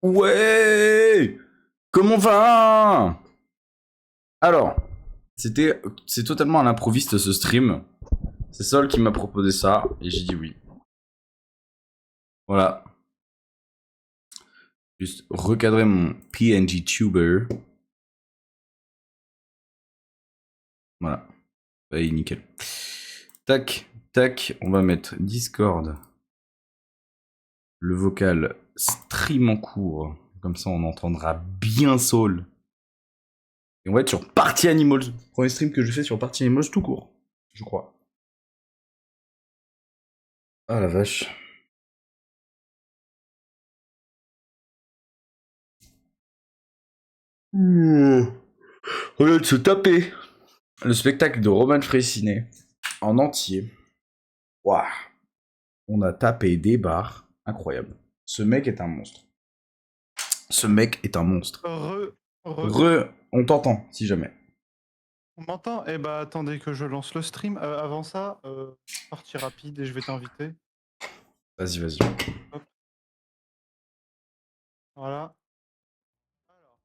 Ouais! Comment va? Alors, c'est totalement à l'improviste ce stream. C'est Sol qui m'a proposé ça et j'ai dit oui. Voilà. Juste recadrer mon PNG tuber. Voilà. Allez, nickel. Tac, tac, on va mettre Discord. Le vocal stream en cours. Comme ça, on entendra bien Saul. Et on va être sur Party Animals. Premier stream que je fais sur Party Animals tout court. Je crois. Ah la vache. On vient de se taper le spectacle de Roman Frécinet en entier. Waouh. On a tapé des barres. Incroyable. Ce mec est un monstre. Ce mec est un monstre. On t'entend, si jamais. On m'entend? Eh bah attendez que je lance le stream. Avant ça, partie rapide et je vais t'inviter. Vas-y, vas-y. Hop. Voilà. Alors.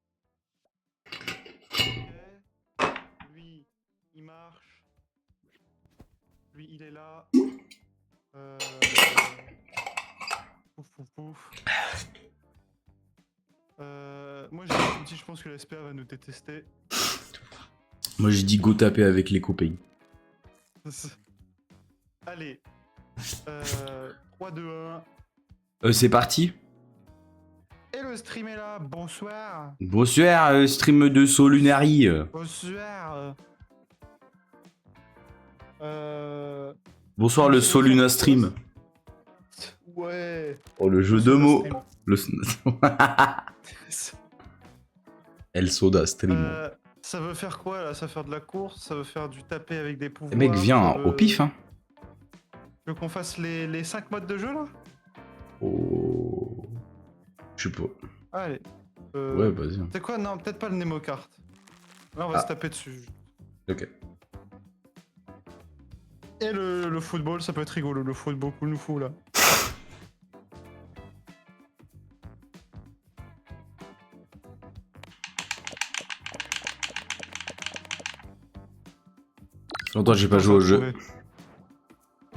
Ok. Lui, il marche. Lui, il est là. Pouf, pouf, pouf. Moi, j'ai dit, je pense que la SPA va nous détester. Moi, j'ai dit go taper avec les copains. Allez. 3, 2, 1. C'est parti. Et le stream est là. Bonsoir. Bonsoir, stream de Solunari. Bonsoir. Bonsoir, le Soluna stream. Ouais. Oh, le jeu de mots. Le... El Soda stream. Ça veut faire quoi là? Ça veut faire de la course? Ça veut faire du taper avec des pouvoirs? Mec, viens au pif, hein. Tu veux qu'on fasse les 5 modes de jeu là? Oh. Je sais pas. Allez. Ouais, vas-y. C'est quoi? Non, peut-être pas le Nemo Kart. Là, on va se taper dessus. Ok. Et le football, ça peut être rigolo. Le football cool nous fout là. Longtemps j'ai pas joué au jeu.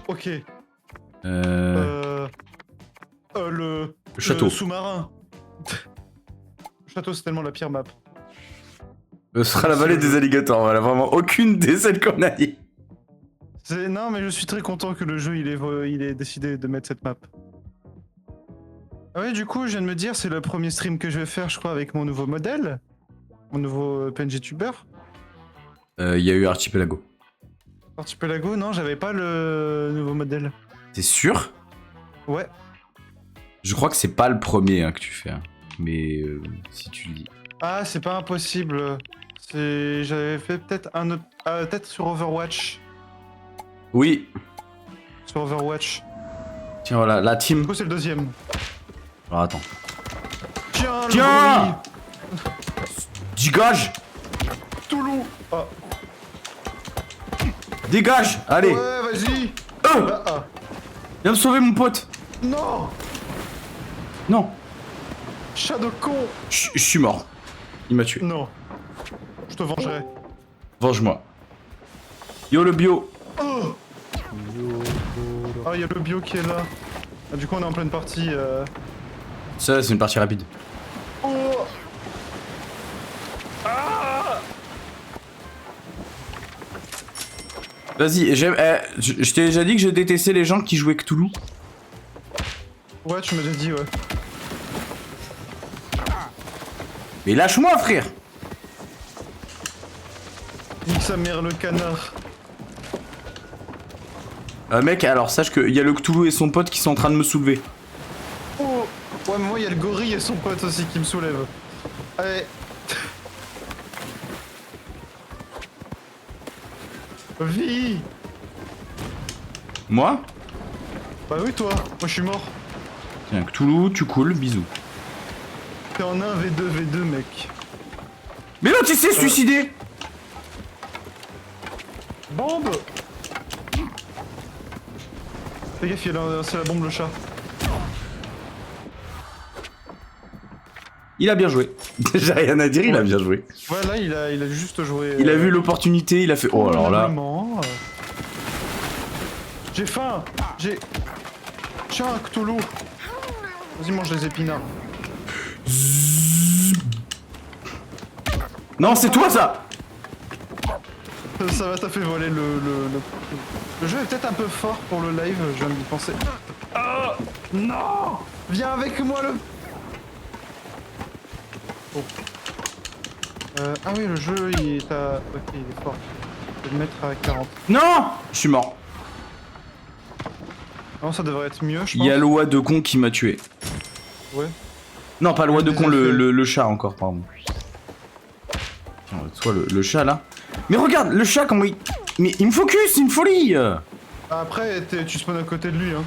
Ok. Le château. Le sous-marin. Le château, c'est tellement la pire map. Ce sera la vallée des alligators. Voilà, vraiment aucune des celles qu'on a dit. Non, mais je suis très content que le jeu il ait décidé de mettre cette map. Ah ouais, du coup, je viens de me dire, c'est le premier stream que je vais faire, je crois, avec mon nouveau modèle. Mon nouveau PNG tuber. Il y a eu Archipelago. Archipelago, non, j'avais pas le nouveau modèle. T'es sûr? Ouais. Je crois que c'est pas le premier hein, que tu fais. Hein. Mais si tu le dis. Ah, c'est pas impossible. J'avais fait peut-être un autre... peut-être sur Overwatch. Oui. Sur Overwatch. Tiens, voilà, la team. Du coup, c'est le deuxième. Alors, attends. Tiens. Dégage. Toulou. Ah. Dégage. Allez. Ouais, vas-y. Viens me sauver, mon pote. Non. Non. Chat de con. Je suis mort. Il m'a tué. Non. Je te vengerai. Venge-moi. Yo, le bio. Oh. Ah, il y a le bio qui est là. Ah, du coup, on est en pleine partie. Ça, c'est une partie rapide. Oh. Ah. Vas-y, je t'ai déjà dit que je détestais les gens qui jouaient Cthulhu. Ouais, tu m'as déjà dit, ouais. Mais lâche-moi, frère. Nique sa mère, le canard. Mec, alors sache qu'il y a le Cthulhu et son pote qui sont en train de me soulever. Oh. Ouais, mais moi, il y a le gorille et son pote aussi qui me soulèvent. Allez. Vie. Moi? Bah oui, toi. Moi, je suis mort. Tiens, Cthulhu, tu coules, bisous. T'es en 1v2, V2, mec. Mais l'autre, il s'est suicidé. Bombe. Fais gaffe, c'est la bombe le chat. Il a bien joué. J'ai rien à dire, il a bien joué. Ouais, là, il a juste joué. Il a vu l'opportunité, il a fait. Oh, alors là. J'ai faim. Tiens, Cthulhu. Vas-y, mange les épinards. Non, c'est toi ça. Ça va, t'as fait voler le jeu est peut-être un peu fort pour le live, je viens d'y penser. Oh non. Viens avec moi le... Oh. Ah oui, le jeu il est à... Ok, il est fort. Je vais le mettre à 40. Non. Je suis mort. Non, ça devrait être mieux, je pense. Il y a l'oie de con qui m'a tué. Ouais. Non, pas l'oie de con, effets. le chat encore, pardon. Tiens, toi, le chat là. Mais regarde, le chat, comment il. Mais il me focus, c'est une folie. Après, tu spawns à côté de lui, hein.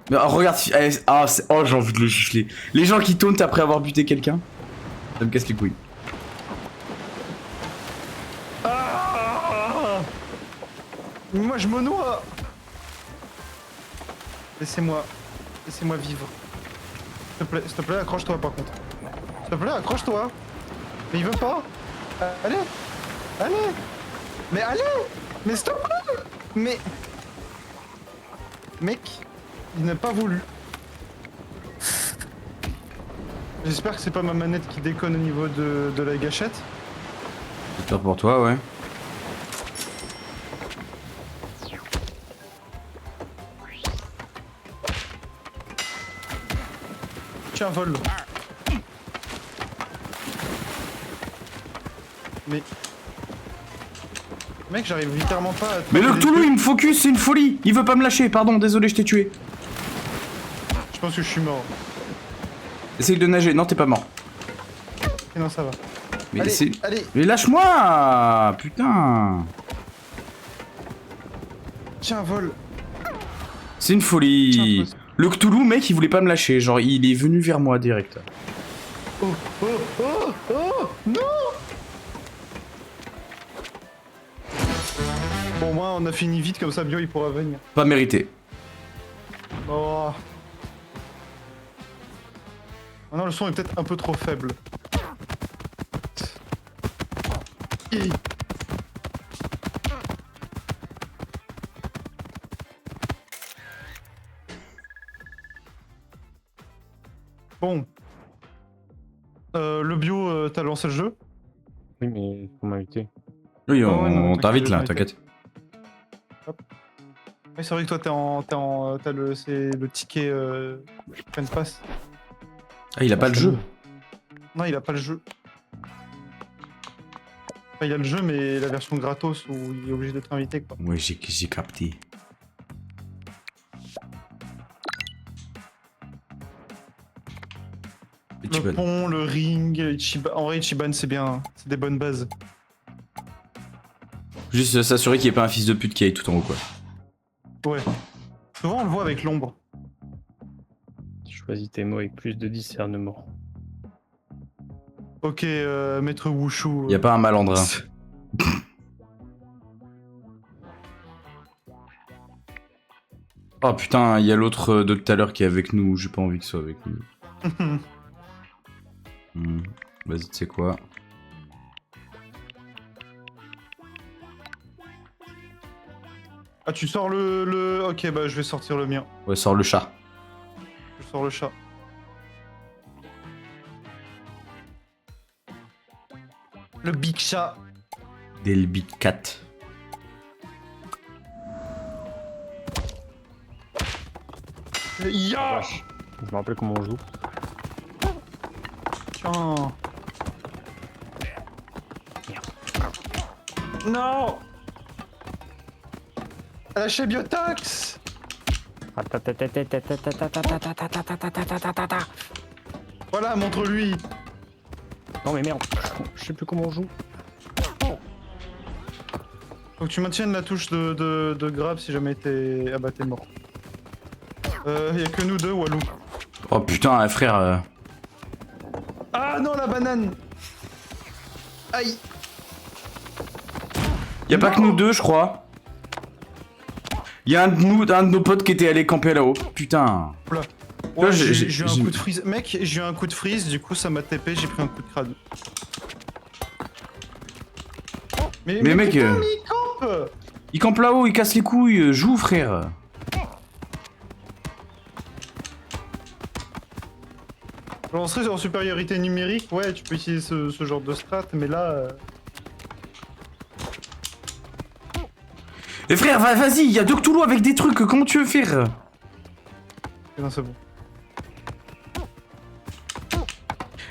Mais regarde, oh, j'ai envie de le gifler. Les gens qui tauntent après avoir buté quelqu'un, ça me casse les couilles. Ah, moi, je me noie. Laissez-moi vivre. S'il te plaît, accroche-toi par contre. S'il te plaît, accroche-toi. Mais il veut pas. Allez. Mais allez. Mais s'il te plaît. Mais... Mec, il n'a pas voulu. J'espère que c'est pas ma manette qui déconne au niveau de la gâchette. J'espère pour toi, ouais. Tiens, vol. Mais... Mec, j'arrive littéralement pas à... Mais le Cthulhu, il me focus, c'est une folie. Il veut pas me lâcher, pardon, désolé, je t'ai tué. Je pense que je suis mort. Essaye de nager, non, t'es pas mort. Ok, non, ça va. Mais Allez, allez. Mais lâche-moi. Putain. Tiens, vol. C'est une folie. Tiens, Le Cthulhu, mec, il voulait pas me lâcher. Genre, il est venu vers moi direct. Oh, non. Bon, moi, on a fini vite, comme ça, Bio, il pourra venir. Pas mérité. Oh. Ah non, le son est peut-être un peu trop faible. Hi. Bon. Le Bio, t'as lancé le jeu? Oui, mais faut m'inviter. Oui, Oh, ouais, non, on t'invite là, t'inquiète. t'inquiète. Oui, c'est vrai que toi, t'as c'est le ticket Friend Pass. Ah, il a pas le jeu. Non, il a pas le jeu. Enfin, il a le jeu, mais la version gratos où il est obligé d'être invité, quoi. Ouais, j'ai capté. Le pont, le ring, Ichiban. En vrai, Ichiban, c'est bien. C'est des bonnes bases. Juste s'assurer qu'il n'y ait pas un fils de pute qui aille tout en haut, quoi. Ouais. Souvent, on le voit avec l'ombre. Choisis tes mots avec plus de discernement. Ok, maître Wushu. Y a pas un malandrin. Oh putain, y a l'autre de tout à l'heure qui est avec nous. J'ai pas envie que ce soit avec nous. Vas-y, tu sais quoi? Ah, tu sors le... Ok, bah je vais sortir le mien. Ouais, sors le chat. Je sors le chat. Le big chat. Del Big Cat. Le ya. Je me rappelle comment on joue. Tiens. Non. Lâchez Biotox. Voilà, montre-lui. Non mais merde, je sais plus comment on joue. Faut que tu maintiennes la touche de grab si jamais t'es... Ah bah t'es mort. Y'a que nous deux, Walou. Oh putain, frère. Ah non, la banane. Aïe. Y a pas que nous deux, je crois. Y a un de nos potes qui était allé camper là-haut. Putain. Oula. Ouais, j'ai- j'ai eu un coup de freeze. Mec, j'ai eu un coup de freeze, du coup ça m'a TP, j'ai pris un coup de crâne. Mais mec, putain, mais il campe. il campe là-haut, il casse les couilles, joue frère. On serait en supériorité numérique, ouais, tu peux utiliser ce genre de strat, mais là... Et frère, vas-y, il y a deux Cthulhu avec des trucs, comment tu veux faire? Non, c'est bon.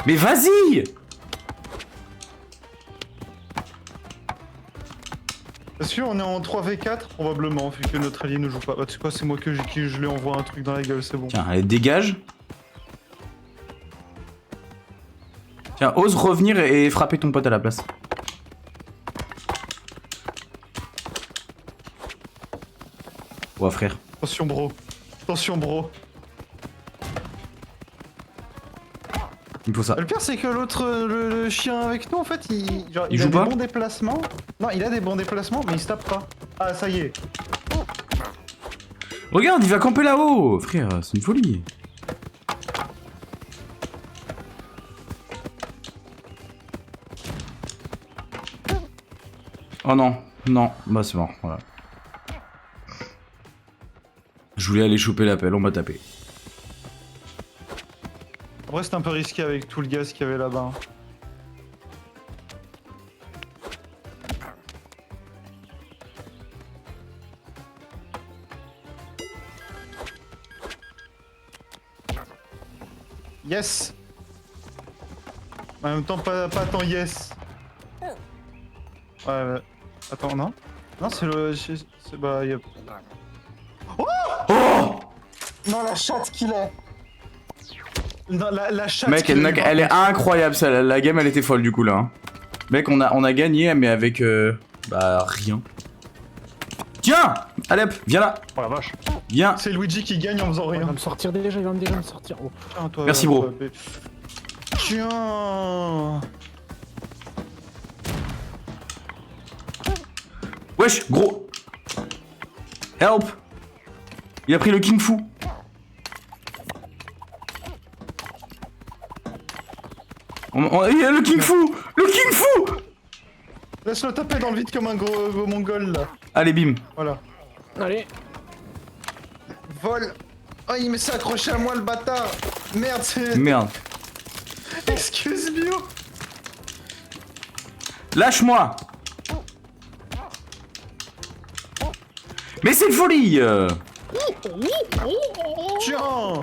Mais vas-y! Est-ce qu'on est en 3v4 probablement, vu que notre allié ne joue pas. Bah, tu sais quoi, c'est moi qui je lui envoie un truc dans la gueule, c'est bon. Tiens, allez, dégage. Tiens, ose revenir et frapper ton pote à la place. Ouais, frère. Attention, bro. Attention, bro. Il faut ça. Le pire, c'est que l'autre, le chien avec nous, en fait, il Il joue a pas des bons déplacements. Non, il a des bons déplacements, mais il se tape pas. Ah, ça y est. Regarde, il va camper là-haut, frère, c'est une folie. Oh non, non, bah c'est mort, voilà. Je voulais aller choper l'appel, on m'a tapé. En vrai, c'était un peu risqué avec tout le gaz qu'il y avait là-bas. Yes! En même temps, pas tant yes. Ouais. Attends, non? Non, c'est le. C'est bah. Oh! Non, la chatte qu'il est! Non, la chatte. Mec, qu'il est, elle est incroyable, ça, la game elle était folle du coup là. Hein. Mec, on a gagné, mais avec. Bah, rien. Tiens! Allez hop, viens là! Oh la vache. Viens! C'est Luigi qui gagne en faisant Il rien. va me sortir déjà, il va déjà me sortir. Oh. Tiens, toi, Merci, bro. Tiens! Wesh, gros! Help! Il a pris le King Fu! Il y a le King Fu! Le King Fu! Laisse-le taper dans le vide comme un gros mongol là. Allez, bim! Voilà. Allez. Vol! Oh, il s'est accroché à moi le bâtard! Merde, c'est. Merde. Excuse-moi! Lâche-moi! Mais c'est une folie! Tiens!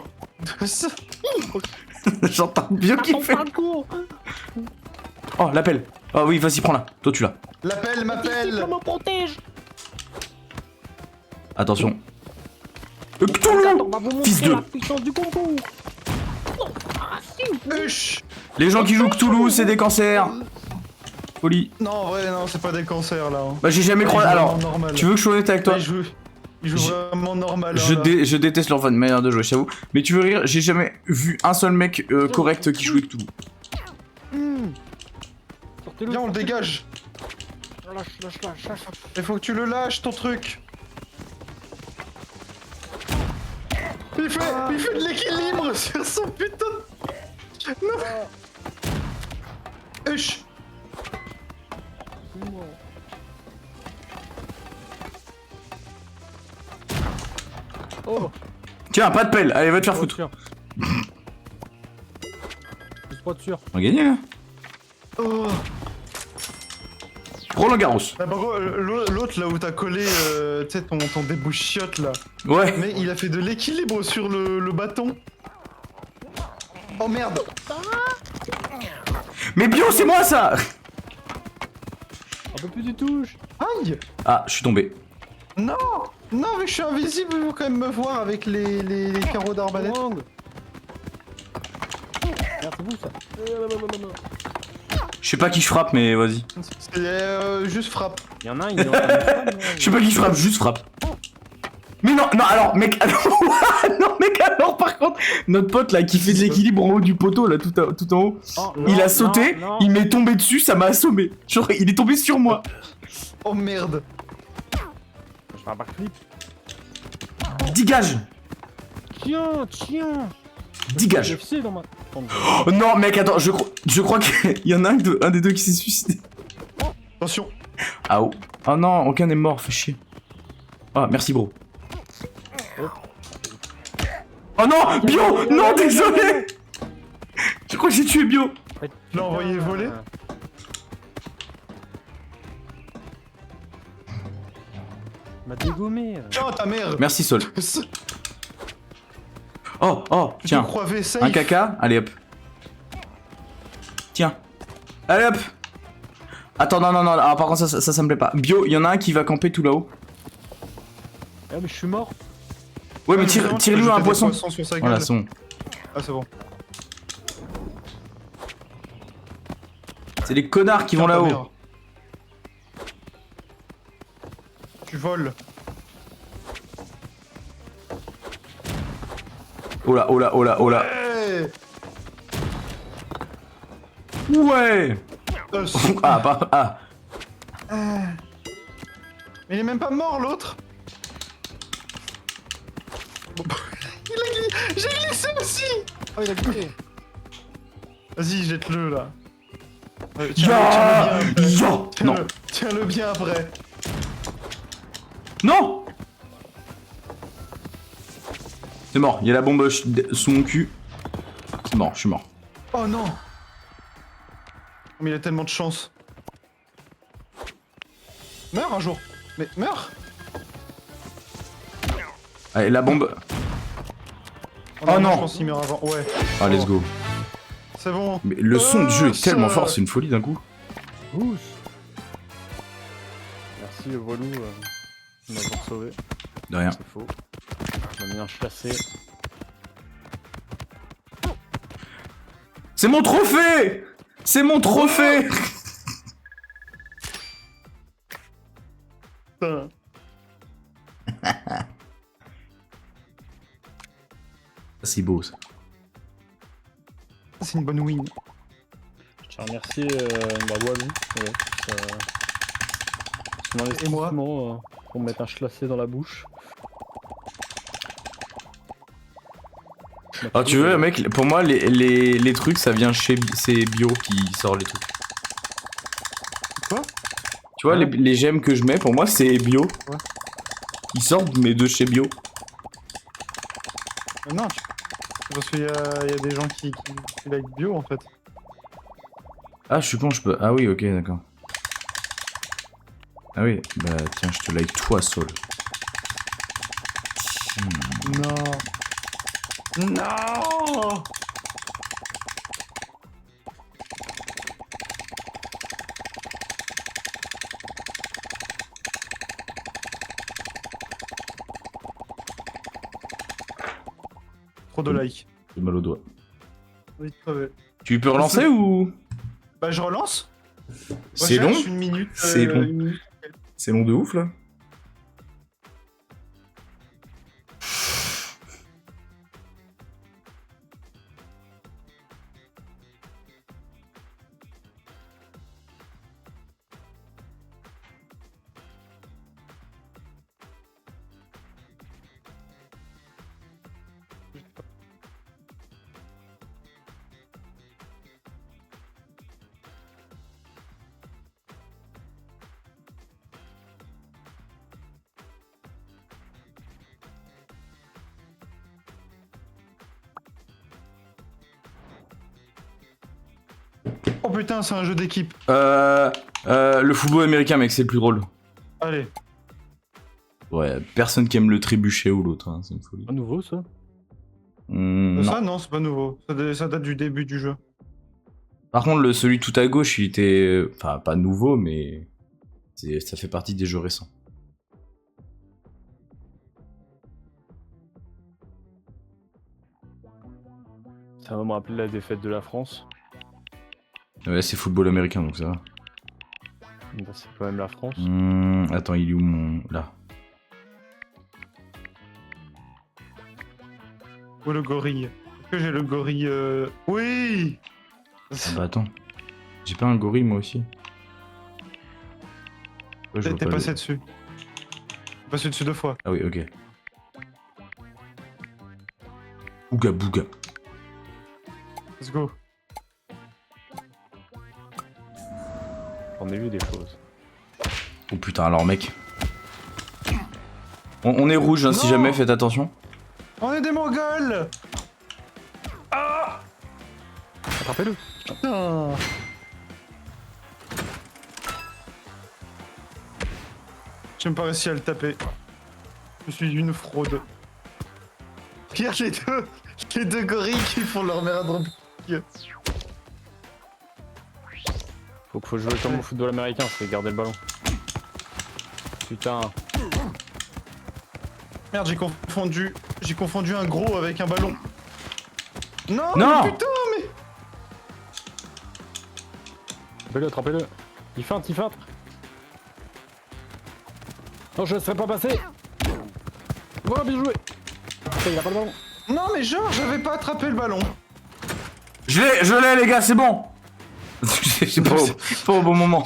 J'entends bien qu'il fait. Parcours. Oh, l'appel! Oh oui, vas-y, prends-la. Toi, tu l'as. L'appel m'appelle! me protège. Attention. Cthulhu! Fils de. La puissance du concours. Huch! Les gens qui jouent Cthulhu, c'est des cancers! Folie. Non, en vrai, non, c'est pas des cancers là. Hein. Bah, j'ai jamais Il croisé. joue Alors, vraiment normal. tu veux que je sois honnête avec toi? Il joue vraiment normal. Je, hein, là. je déteste leur manière de jouer, je t'avoue. Mais tu veux rire, j'ai jamais vu un seul mec correct qui jouait Cthulhu. Sortez-le. Viens, on le dégage! Lâche. Il faut que tu le lâches ton truc! Il fait de l'équilibre sur son putain de... Non! Huch! Oh. Tiens, pas de pelle, allez, va te faire foutre. Je suis pas sûr. On a gagné, là. Oh! Roland Garros. Ah, par contre, l'autre là où t'as collé tu sais, ton débouche-chiotte là. Ouais. Mais il a fait de l'équilibre sur le bâton. Oh merde! Mais Bio, c'est moi ça! Un peu plus du touche. Aïe! Ah, je suis tombé. Non! Non, mais je suis invisible, il faut quand même me voir avec les carreaux d'arbalète. Merde, c'est vous ça. Je sais pas qui je frappe, mais vas-y. C'est juste frappe. Il y en a un, il est en train de faire, Je sais pas qui je frappe, juste frappe. Mais non, non, alors, mec, alors, non, mec, alors, par contre, notre pote là qui fait de l'équilibre en haut du poteau là, tout en haut, Oh, il non, a sauté, non. il m'est tombé dessus, ça m'a assommé. Genre, il est tombé sur moi. Oh merde! Je fais un backflip. Dégage! Tiens. Dégage. FC dans ma... Oh non, mec, attends, je crois qu'il y en a un des deux qui s'est suicidé. Attention. Ah oh. Oh non, aucun n'est mort, fais chier. Ah, merci, bro. Oh non, Bio. Non, désolé. Je crois que j'ai tué Bio. Je l'ai envoyé voler. M'a dégommé. Oh ta mère. Merci, Sol. Je Oh, oh, te tiens. crois safe. Un caca, allez hop. Tiens. Allez hop. Attends, non, non, non, alors, par contre ça me plaît pas. Bio, il y en a un qui va camper tout là-haut. Ah mais je suis mort. Ouais, mais Vraiment, tu peux tire-lui jeter un des poisson. poissons sur sa Voilà, gueule. c'est bon. Ah c'est bon. C'est les connards qui vont Tiens, ta là-haut. mère. Tu voles. Oh là, oh là, oh là, oh là. Hey Ouais. Ah, pas. Ah. Mais il est même pas mort l'autre. J'ai glissé aussi. Oh il a glissé. Vas-y, jette-le là. Ya. Ya. Non. Tiens-le bien après. Non. C'est mort, il y a la bombe sous mon cul. C'est mort, je suis mort. Oh non. Mais il a tellement de chance. Meurs un jour. Mais meurs. Allez, la bombe. Oh non. Je pense qu'il meurt avant. Ouais. Ah, let's go. C'est bon. Mais le son du jeu est tellement ça. fort, c'est une folie d'un coup. Ouh. Merci le voilou de m'avoir sauvé. De rien. C'est faux. On a mis un chassé. C'est mon trophée. C'est mon trophée. Putain. C'est beau ça. C'est une bonne win. Je tiens à remercier Walou. Ouais, son investissement pour me mettre un chlassé dans la bouche. Ah, tu veux, mec, pour moi, les trucs, ça vient chez. C'est Bio qui sort les trucs. Quoi? Tu vois, Ouais. les gemmes que je mets, pour moi, c'est Bio. Ouais. Ils sortent, mais de chez Bio. Mais non, c'est parce qu'il y a des gens qui like bio en fait. Ah, je suis con, je peux. Ah oui, ok, d'accord. Ah oui, bah tiens, je te like toi, Saul. Non. Non. Trop de likes. J'ai mal au doigt. Oui, crevé. Tu peux relancer ou. Bah je relance. C'est long. Une minute. C'est long. Une minute. C'est long de ouf là. Oh putain, c'est un jeu d'équipe. Le football américain, mec, c'est le plus drôle. Allez. Ouais, personne qui aime le trébuchet ou l'autre, hein, c'est une folie. Pas nouveau ça. Non. Ça non, c'est pas nouveau. Ça date du début du jeu. Par contre, celui tout à gauche, il était. Enfin, pas nouveau, mais. Ça fait partie des jeux récents. Ça va me rappeler la défaite de la France. Ouais, c'est football américain, donc ça va. Bah, c'est quand même la France. Attends, il est où mon. Là. Où est le gorille? Est-ce que j'ai le gorille Oui. Ah bah attends. J'ai pas un gorille moi aussi. Ouais, je vois T'es pas passé le- dessus. T'es passé dessus 2 fois. Ah oui, ok. Ouga bouga. Let's go. J'en ai vu des choses. Oh putain, alors mec. On est rouge, hein, si Non. jamais, faites attention. On est des Mongols. Attrapez-le. Putain. J'ai même pas réussi à le taper. Je suis une fraude. Regarde les deux gorilles qui font leur merde. Faut jouer comme au football américain, c'est garder le ballon. Putain. Merde, j'ai confondu un gros avec un ballon. Non, Non. mais putain, mais... Attrapez-le, attrapez-le. Il feinte, il feinte. Non, je laisserai pas passer. Voilà, bien joué. Putain, il a pas le ballon. Non, mais genre, j'avais pas attrapé le ballon. Je l'ai les gars, c'est bon. C'est pas au bon moment.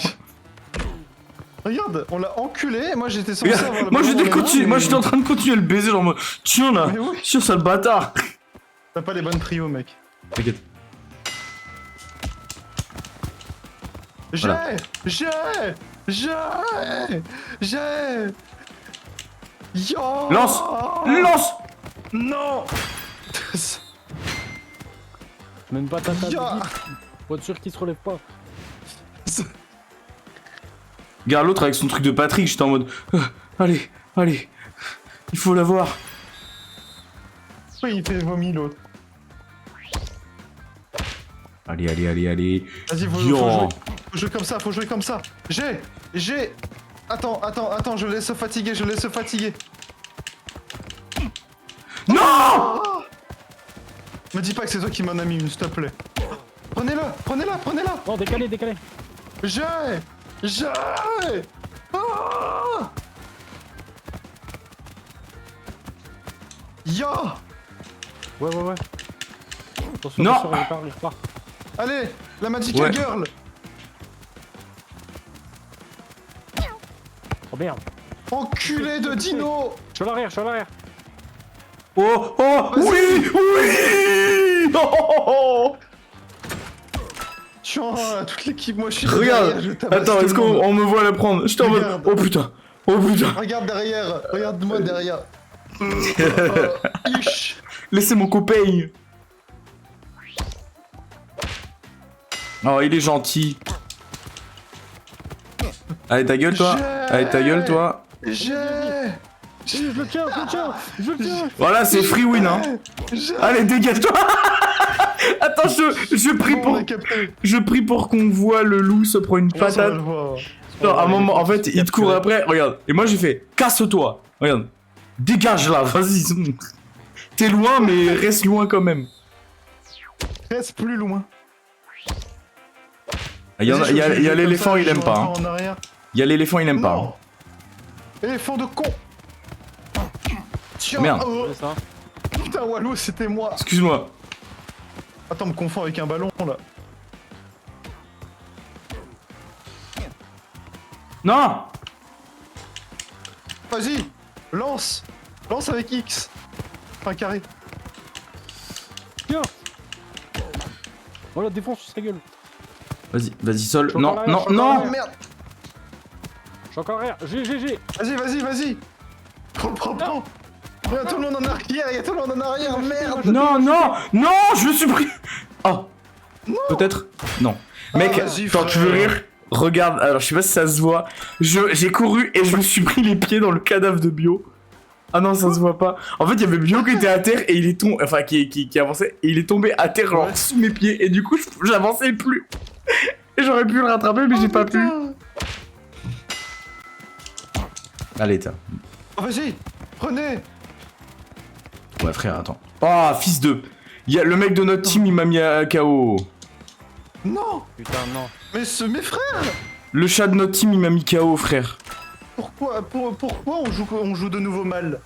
Regarde, on l'a enculé, moi j'étais censé Regarde, avoir le moi ballon dans les mains, mais- j'étais en train de continuer à le baiser genre en mode tiens là, Mais oui. tiens sale bâtard. T'as pas les bonnes trios, mec. T'inquiète. J'ai Voilà. Yo. Lance. Lance. Non. Même pas ta table. Ya. Faut être sûr qu'il se relève pas. Regarde l'autre avec son truc de Patrick, j'étais en mode allez, allez, il faut l'avoir. Oui, il fait vomi l'autre. Allez, allez, allez, allez. Vas-y, faut jouer comme ça, faut jouer comme ça. J'ai. Attends, je laisse fatiguer, Non. Me dis pas que c'est toi qui m'en as mis une, s'il te plaît. Prenez-la. Non, décalé, décalé. J'ai. Ah. Yo. Ouais. Attention, Non. attention, il repart. Allez, la Magical Ouais. Girl. Oh merde. Enculé de dino. Je suis à l'arrière. Oh, Vas-y. oui. Oh. Tiens, toute l'équipe, moi je suis Regarde, derrière, je tabasse attends, tout est-ce le monde. qu'on me voit la prendre? J'étais en mode Regarde. oh putain. Regarde derrière, regarde-moi derrière. Ish. Laissez mon copain. Oh, il est gentil. Allez, ta gueule, toi. Allez, ta gueule, toi. Je Je le tiens. Voilà, c'est free win, hein. Allez, dégage-toi. Attends, je prie pour qu'on voit le loup se prendre une patate. Non, à un moment, en fait, il te court après, regarde. Et moi, j'ai fait, casse-toi. Regarde. Dégage là, vas-y. T'es loin, mais reste loin quand même. Reste plus loin. Il y a l'éléphant, il aime pas. Hein. Il y a l'éléphant, il aime pas. Non. Éléphant de con. Tiens, Merde. oh. C'est ça. Putain, Walou, c'était moi. Excuse-moi. Attends, me confond avec un ballon là. Non. Vas-y, lance. Lance avec X. Enfin, carré. Tiens. Voilà, défonce sa gueule. Vas-y, Sol. Je Non, suis non, encore non. Oh merde. Je suis encore arrière. J'ai. Vas-y. Prends. Regarde, tout le monde en arrière, merde. Non, je me suis pris. Oh. Peut-être. Non. Mec, vas-y, quand tu veux frère. rire, regarde. Alors, je sais pas si ça se voit. J'ai couru et je me suis pris les pieds dans le cadavre de Bio. Ah non, ça se voit pas. En fait, il y avait Bio qui était à terre et il est tombé. Enfin, qui avançait et il est tombé à terre, genre, sous mes pieds. Et du coup, j'avançais plus. Et j'aurais pu le rattraper, mais j'ai pas pu. Allez, tiens. Oh, vas-y, prenez. Ouais, frère, attends. Oh, fils de. Le mec de notre team, il m'a mis à KO. Non. Putain, non. Mais mes frères. Le chat de notre team, il m'a mis KO, frère. Pourquoi on joue de nouveau mal?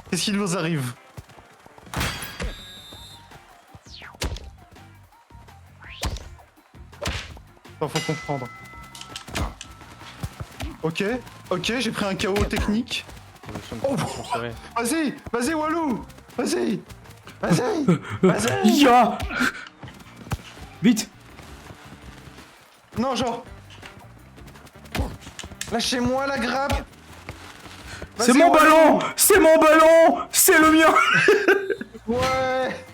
Qu'est-ce qu'il vous arrive? Attends, faut comprendre. Ok, j'ai pris un KO technique. Oh, vas-y, Walou. Vas-y. Vas-y. Vas-y. Ya. Vite. Non, genre. Lâchez-moi la grappe. C'est Vas-y, mon on ballon. C'est mon ballon. C'est le mien. Ouais.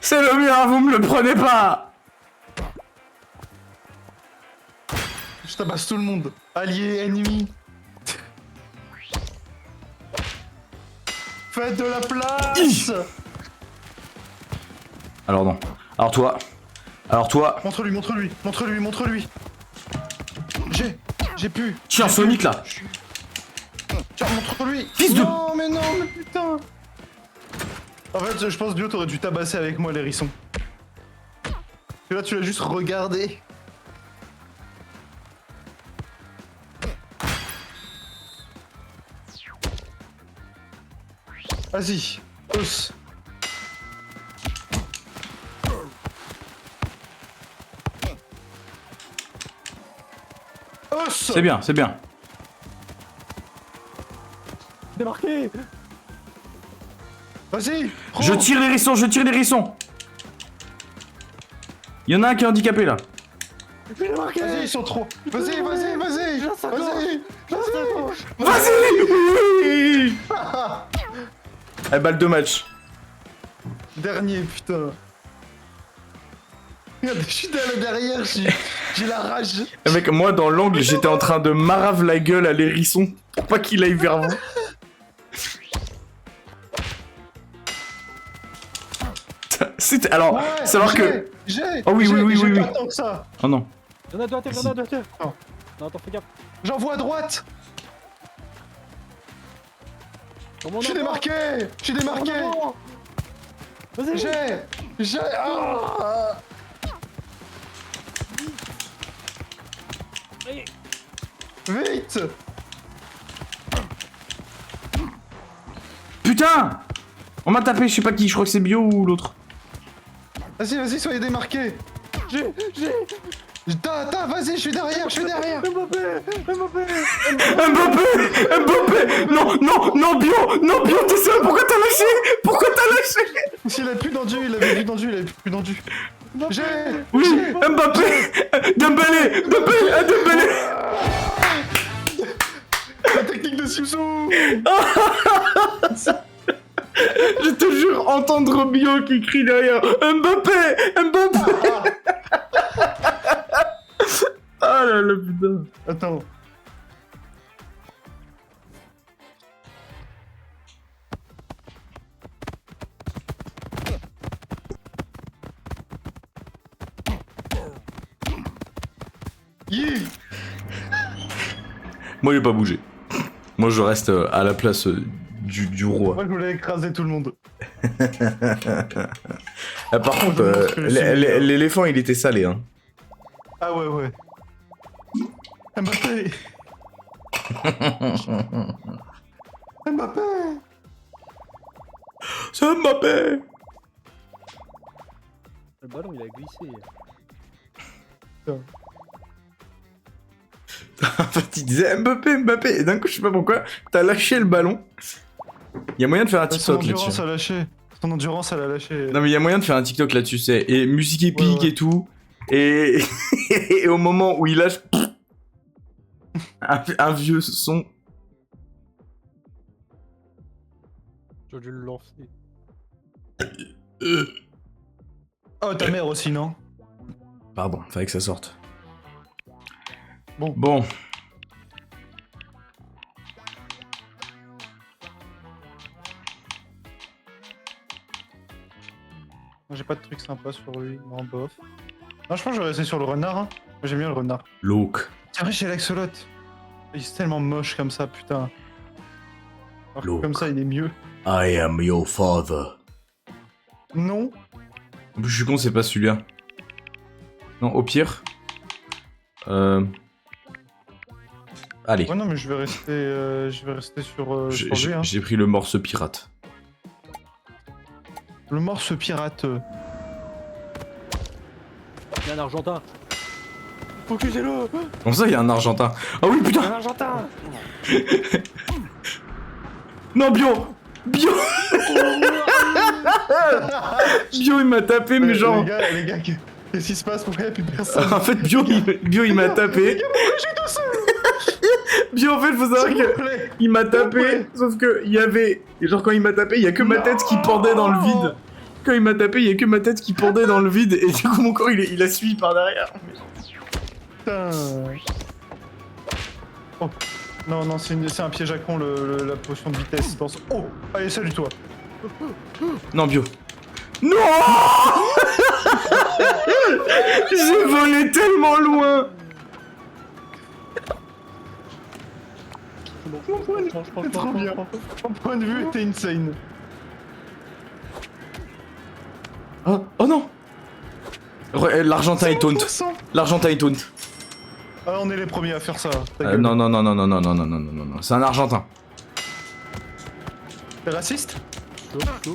C'est le mien, vous me le prenez pas. Je tabasse tout le monde. Alliés, ennemis. Faites de la place. Alors non. Alors toi. Montre-lui, montre-lui, montre-lui, montre-lui. J'ai pu. Tiens, J'ai Sonic pu. là. Tiens, montre-lui. Fils de- Non, mais putain. En fait, je pense Dio, t'aurais dû tabasser avec moi l'hérisson. Et là, tu l'as juste regardé. Vas-y, os. Os. C'est bien, c'est bien. Démarqué. Vas-y. prends. Je tire l'hérisson, je tire l'hérisson. Il y en a un qui est handicapé là. Démarqué. Vas-y, ils sont trop. Vas-y, vas-y, vas-y. Vas-y. Vas-y. Vas-y. Oui. Eh, balle de match. Dernier, putain. Regarde, je suis derrière, j'ai la rage. Eh, mec, moi dans l'angle, j'étais en train de marave la gueule à l'hérisson pour pas qu'il aille vers vous. C'était alors Ouais, savoir que J'ai. Oh oui, oui, oui, j'ai oui, pas oui. tant que ça. oh non. Y'en a deux à terre, y'en a deux à terre. Non. Non, attends, fais gaffe. J'envoie à droite. Comment Je suis démarqué. Je suis démarqué. Vas-y. J'ai. Ah. Allez. Vite. Putain. On m'a tapé, je sais pas qui, je crois que c'est Bio ou l'autre. Vas-y, vas-y, soyez démarqués. J'ai. Vas-y, je suis derrière, Mbappé. Mbappé. Non, Bio, t'es seul, pourquoi t'as lâché? S'il a plus d'endu, il avait plus d'endu. J'ai. Oui, Mbappé. Dembélé. La technique de Simsou. Je te jure, entendre Bio qui crie derrière Mbappé. Ah là là, putain. Attends. Yeah. Moi, j'ai pas bougé. Moi, je reste à la place du roi. Moi, je voulais écraser tout le monde. Ah, par contre, l'éléphant, il était salé, hein. Ah ouais. Mbappé. Mbappé. C'est Mbappé. Le ballon, il a glissé. En fait, il disait Mbappé. Et d'un coup, je sais pas pourquoi, t'as lâché le ballon. Il y a moyen de faire un Son TikTok endurance là-dessus. a lâché. Son endurance, elle a lâché. Non, mais il y a moyen de faire un TikTok là-dessus, c'est. Et musique épique Ouais. et tout. Et... et au moment où il lâche. un vieux son. J'aurais dû le lancer. Oh, ta mère aussi, non? Pardon, fallait que ça sorte. Bon. Bon. J'ai pas de truc sympa sur lui, non, bof. Non, je pense que je vais rester sur le renard. Hein. Moi, j'aime bien le renard. Look. C'est vrai, chez l'axolot. Il est tellement moche comme ça, putain. Alors que Look. comme ça, il est mieux. I am your father. Non. En plus, je suis con, c'est pas celui-là. Non, au pire. Allez. Ouais, non, mais je vais rester sur lui. Hein. J'ai pris le morse pirate. Le morse pirate. Il y a un Argentin. Focusez-le. Comment ça, il y a un Argentin? Ah oui, putain. Un Argentin. Non, Bio. Bio. Bio, il m'a tapé, mais genre... Les gars, qu'est-ce qui se passe? Pourquoi y'a plus de personne? En fait, Bio, il m'a tapé. Bio, en fait, faut savoir que il m'a tapé, sauf que il y avait... Genre, quand il m'a tapé, il y a que ma tête qui pendait dans le vide. Quand il m'a tapé, il y a que ma tête qui pendait dans le vide, et du coup, mon corps, il a suivi par derrière. Putain. Oh. Non, non, c'est un piège à con, la potion de vitesse. Oh, allez, salut toi. Non, Bio. Non. J'ai volé tellement loin. C'est trop bien. Ton point de vue était insane. Oh, oh non. L'Argentin est taunt. L'Argentin est taunt. Ah, on est les premiers à faire ça. Ta gueule. Non, non, non, non, non, non, non, non, non, non, non, c'est un Argentin. T'es raciste?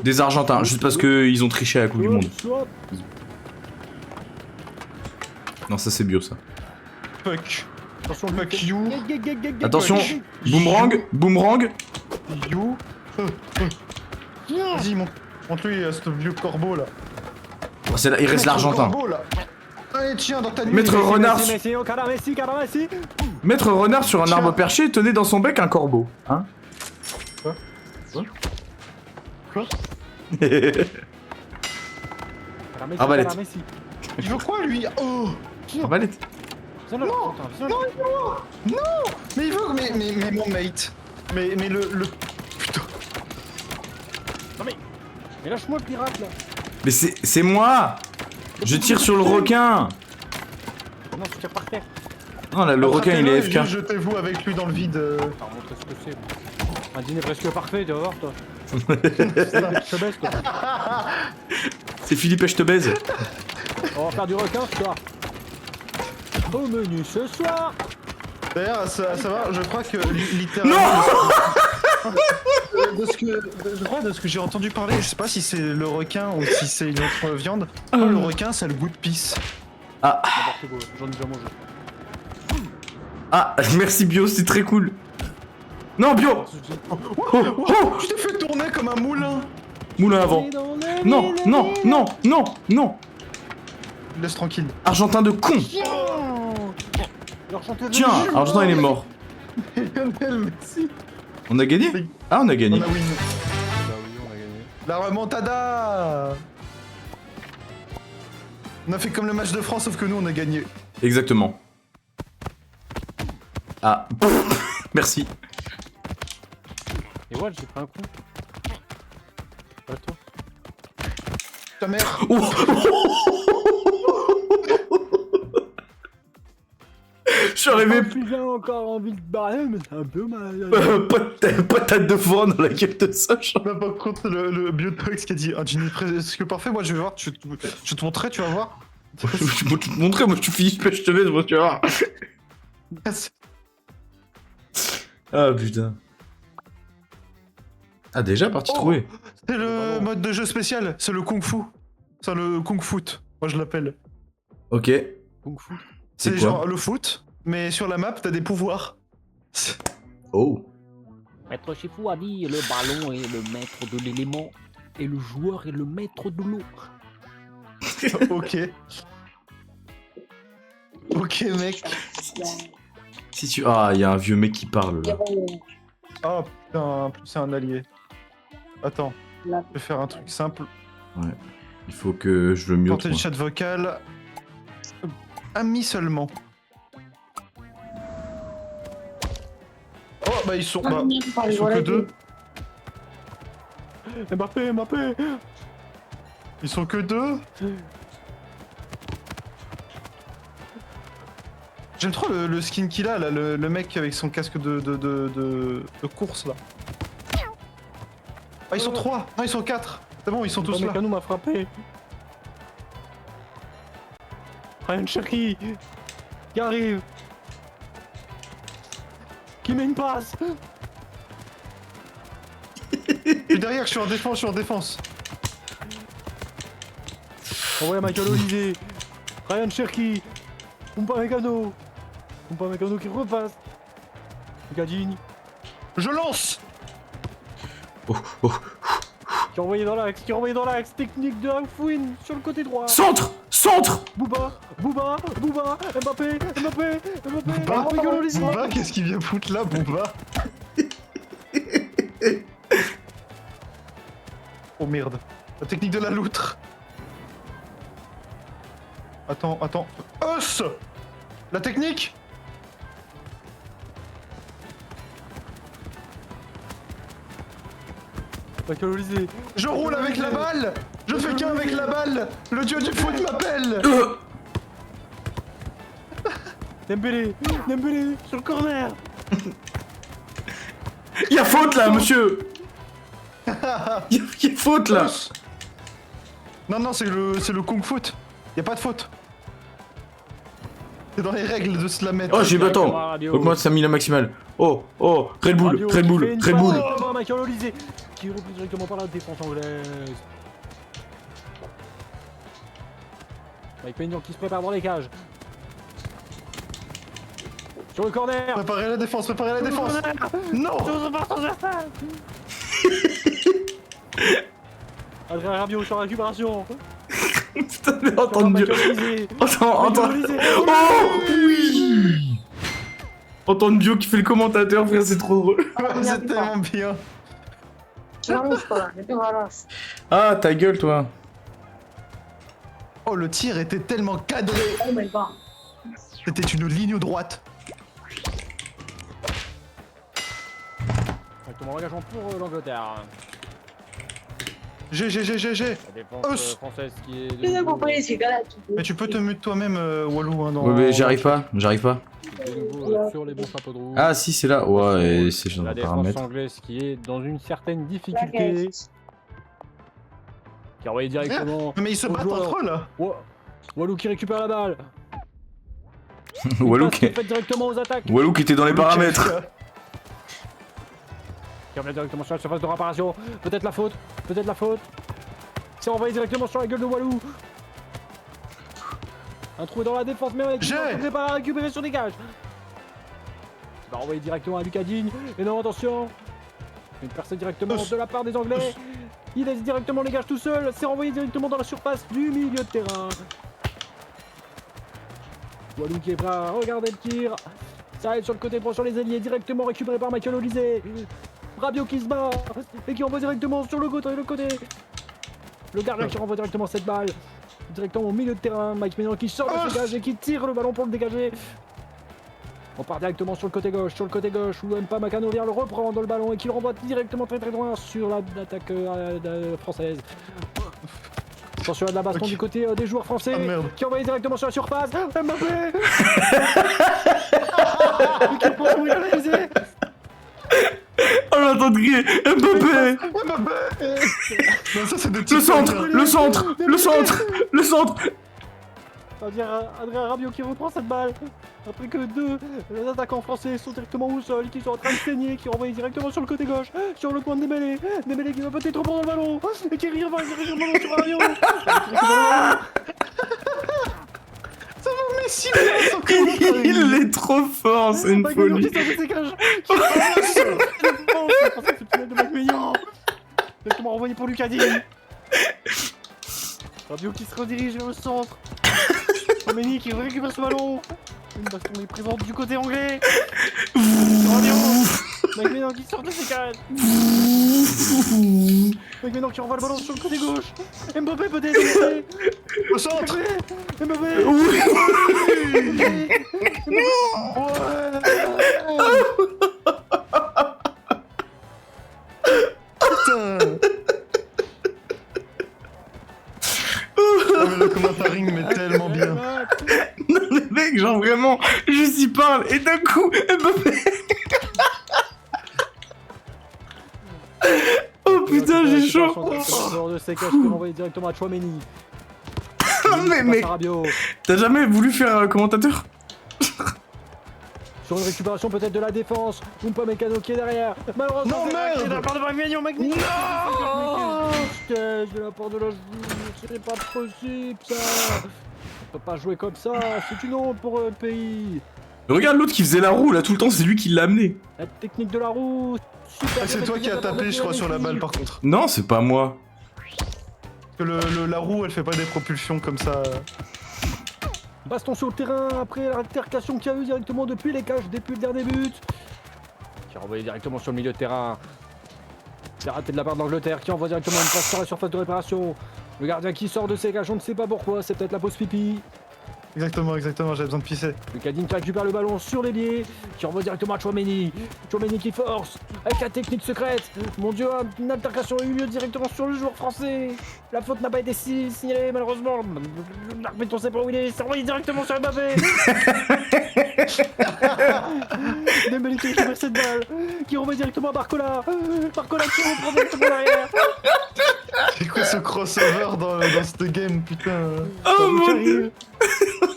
Des Argentins, juste parce qu'ils ont triché à la Coupe du Monde. Non, ça c'est Bio, ça. Fuck. Attention, fuck you. Attention, boomerang, boomerang. You. Vas-y, montre-lui ce vieux corbeau là. Oh, là, il reste l'Argentin. Allez, tiens, dans ta nuit. Maître renard, Maître renard sur un arbre perché tenait dans son bec un corbeau. Hein? Quoi? Arbalète. Il veut quoi lui? Oh. Arbalète. Non, mais il veut, mais mon mate. Mais le... Putain. Non mais lâche-moi le pirate là. Mais c'est moi. Je tire sur le requin. Non, tu tires par terre. Non, là, le requin il est FK. Jetez-vous avec lui dans le vide. Alors, montre ce que c'est. Un dîner presque parfait, tu vas voir toi. Je te baisse quoi. C'est Philippe, je te baise. On va faire du requin ce soir. Au menu ce soir. D'ailleurs, à savoir, je crois que littéralement... Je crois de ce que j'ai entendu parler, je sais pas si c'est le requin ou si c'est une autre viande. Le requin, ça a le goût de pisse. Ah, N'importe quoi, j'en ai déjà mangé. ah, merci Bio, c'est très cool. Non, Bio. Oh, Tu t'es fait tourner comme un moulin. moulin avant. Non, non, non, non, non. Laisse tranquille. Argentin de con. Tiens, Argentin il est mort. Lionel, merci. On a gagné? Ah, on a gagné. On a win. Bah oui, on a gagné. La remontada. On a fait comme le match de France, sauf que nous, on a gagné. Exactement. Ah, merci. Et ouais, j'ai pris un coup. Pas toi. Ta mère. Oh. Je suis arrivé. J'ai encore envie de barrer, mais c'est un peu mal. Pas de tête de foin dans la gueule de Sacha. On a pas contre le Biotox qui a dit un dîner presque parfait. Moi, je vais voir, je vais te montrer, tu vas voir. Je vais te montrer, moi je suis Philippe, je te baise, moi tu vas voir. Ah putain. Ah déjà parti trouver. C'est le mode de jeu spécial, c'est le Kung Fu. C'est le Kung Foot, moi je l'appelle. Ok. Kung Fu. C'est quoi? Genre le foot, mais sur la map, t'as des pouvoirs. Oh. Maître Shifu a dit le ballon est le maître de l'élément et le joueur est le maître de l'eau. Ok. Ok, mec. Si tu... Ah, il y a un vieux mec qui parle là. Oh putain, en plus c'est un allié. Attends, je vais faire un truc simple. Ouais. Il faut que je le mute. Tenter le moi. chat vocal. Ami seulement. Oh bah ils sont que deux. Mbappé. Ils sont que deux. J'aime trop le skin qu'il a là, le mec avec son casque de course là. Ah ils sont trois. Non ils sont quatre. C'est bon, ils sont tous là. Le canon m'a frappé. Ryan Cherky qui arrive. Qui met une passe. Je suis derrière, je suis en défense. Envoyez Michael Olivier. Ryan Cherky. Umpa Mécano qui repasse. Gadine Je lance. Oh, oh. qui est envoyé dans l'axe, technique de Fouine sur le côté droit. Centre. Booba, Mbappé, Booba, Booba, qu'est-ce qu'il vient foutre là, Booba? Oh merde. La technique de la loutre. Attends. Os. La technique. Macalolisé. Je roule avec la balle. Je fais qu'un avec la balle. Le dieu du foot m'appelle. Dembélé sur le corner. Y'a faute là, monsieur. Y'a faute là. Os. Non, c'est le kung foot. Y a pas de faute. C'est dans les règles de se la mettre. Oh, j'ai Directement battant. à radio. Augmente sa mine maximale. Oh, Red Bull, Radio Red qui Bull, fait une Red passe Bull. devant Macalolisé qui est repris directement par la défense anglaise. Mike Maignan qui se prépare dans les cages. Sur le corner. Préparez la défense. Non. Adrien Rabiot sur la récupération. Putain, mais entendre Bio. Macalolisé. Entends. Macalolisé. Oh, oui. Entendre Bio qui fait le commentateur, frère, c'est trop drôle. C'est tellement bien. Ah, ta gueule, toi. Oh, le tir était tellement cadré. Oh my god. C'était une ligne droite. Directement engagement pour l'Angleterre. GG. La défense Os. française qui est. Je sais pas ces gars-là. Mais tu peux te mute toi-même, Walou. Hein, dans... Ouais, mais j'arrive pas. De nouveau sur les bons chapeaux de roue. Ah, si, c'est là. Ouais, et c'est dans La le défense paramètre. anglaise qui est dans une certaine difficulté. Qui a envoyé directement. Mais ils se au battent joueur. entre eux là. Walou qui récupère la balle. Walou Passe qui... faite directement aux attaques. Walou qui était dans les paramètres. Qui revient directement sur la surface de réparation. Peut-être la faute. C'est envoyé directement sur la gueule de Walou. Un trou dans la défense, mais avec J'ai. se prépare à récupérer sur dégage. Il va envoyer directement à Lucas Digne. Et non, attention. Une percée directement de la part des Anglais. Il laisse directement les gages tout seul. C'est renvoyé directement dans la surface du milieu de terrain. Walou qui est prêt à regarder le tir. Ça arrive sur le côté droit sur les ailiers. Directement récupéré par Michael Olysée. Rabiot qui se bat. Et qui envoie directement sur le côté. Le gardien qui renvoie directement cette balle. Directement au milieu de terrain. Mike Maignan qui sort de ce dégage et qui tire le ballon pour le dégager. On part directement sur le côté gauche où Umpa Mécano vient le reprendre le ballon et qui le renvoie directement très loin sur l'attaque française. Attention à de la baston du côté des joueurs français qui envoie directement sur la surface. Mbappé. Oh, j'entends crier. Mbappé. Non, ça c'est des Le centre. Adrien Rabiot qui reprend cette balle. Après que deux attaquants français sont directement au sol, qui sont en train de saigner, qui renvoient directement sur le côté gauche, sur le coin de Dembélé. Dembélé qui va peut-être reprendre le ballon et qui revient le ballon sur Rabiot. Messi. Il est trop fort, c'est une folie. Directement renvoyé pour Lucas Digne. Rabiot qui se redirige vers le centre. Chouameni qui récupère ce ballon. Une baston est présente du côté anglais. Mike Maignan qui sort de ses cages. Mike Maignan qui renvoie le ballon sur le côté gauche. Mbappé peut-être. Au centre. Mbappé. Oh, mais le commentaring met tellement bien. Non, le mec, genre vraiment, juste il parle et d'un coup, Mbappé. Oh putain, j'ai chaud. Dehors de ses cages pour l'envoyer directement à Chouameni. Mais mec, t'as jamais voulu faire commentateur? Sur une récupération peut-être de la défense. Umpa Mécano qui est derrière. Malheureusement, Non, merde. de la part de Mike Maignan. Non, de la part de la joueur. C'est pas possible ça. peut pas jouer comme ça, c'est une honte pour le pays. Mais regarde l'autre qui faisait la roue là tout le temps, c'est lui qui l'a amené. La technique de la roue, super. Ah, c'est toi qui as tapé, je crois, sur la balle par contre. Non, c'est pas moi. Parce que la roue, elle fait pas des propulsions comme ça. Baston sur le terrain après l'altercation qu'il y a eu directement depuis les cages, depuis le dernier but. Qui a renvoyé directement sur le milieu de terrain. C'est raté de la part d'Angleterre qui envoie directement une passe sur la surface de réparation. Le gardien qui sort de ses cages, on ne sait pas pourquoi, c'est peut-être la pause pipi. Exactement, j'avais besoin de pisser. Lucadine qui récupère le ballon sur l'ailier, qui envoie directement à Chouameni. Chouameni qui force, avec la technique secrète. Mon dieu, une altercation a eu lieu directement sur le joueur français. La faute n'a pas été signalée malheureusement. L'arbitre on sait pas où il est, c'est envoyé directement sur Mbappé. Dembélé qui récupère cette balle, qui renvoie directement à Barcola. Barcola qui reprend directement derrière. C'est quoi ce crossover dans cette game, putain? Oh mon dieu.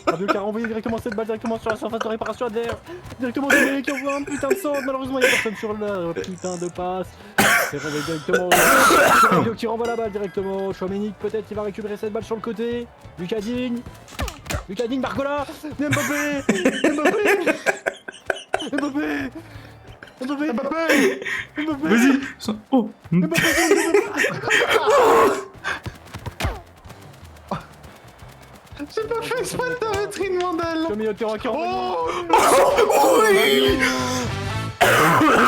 Rabiot qui a renvoyé directement cette balle directement sur la surface de réparation adverse. Directement Dembélé qui envoie un putain de centre. Malheureusement il n'y a personne sur la putain de passe. C'est renvoyé directement. Rabiot qui renvoie la balle directement. Chouameni peut-être qui va récupérer cette balle sur le côté. Lucadine. Lucadine, Barcola. Mbappé. Mbappé. Mbappé. Mbappé. Mbappé. Mbappé. Vas-y. Oh. Mbappé. J'ai pas fait exprès de t'arrêter une mandale. Le milieu de terrain qui renvoie. Oh Oui.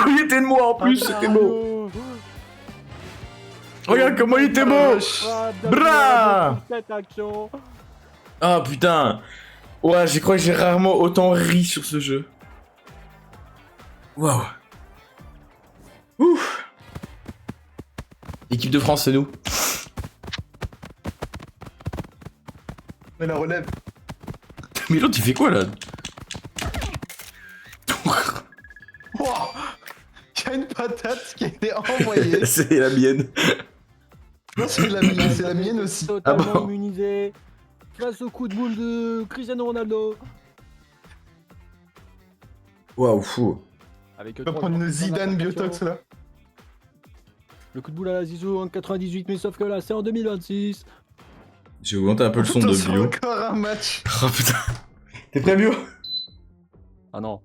Il était de moi en plus, c'était beau. Regarde comment il était beau. Bra. Cette action. Ah putain. Ouais, je crois que j'ai rarement autant ri sur ce jeu. Waouh. Ouf. L'équipe de France, c'est nous. Mais la relève. Mais l'autre, il fait quoi là? Wow. Il y a une patate qui a été envoyée. C'est la mienne. Non, c'est la mienne aussi. Totalement Ah bon immunisé face au coup de boule de Cristiano Ronaldo. Waouh, fou. Avec On va prendre une Zidane Biotox là. Le coup de boule à la Zizou en 98, mais sauf que là c'est en 2026. J'ai augmenté un peu le son de Attention, Bio. encore un match. Oh putain. T'es prêt, Bio? Ah non.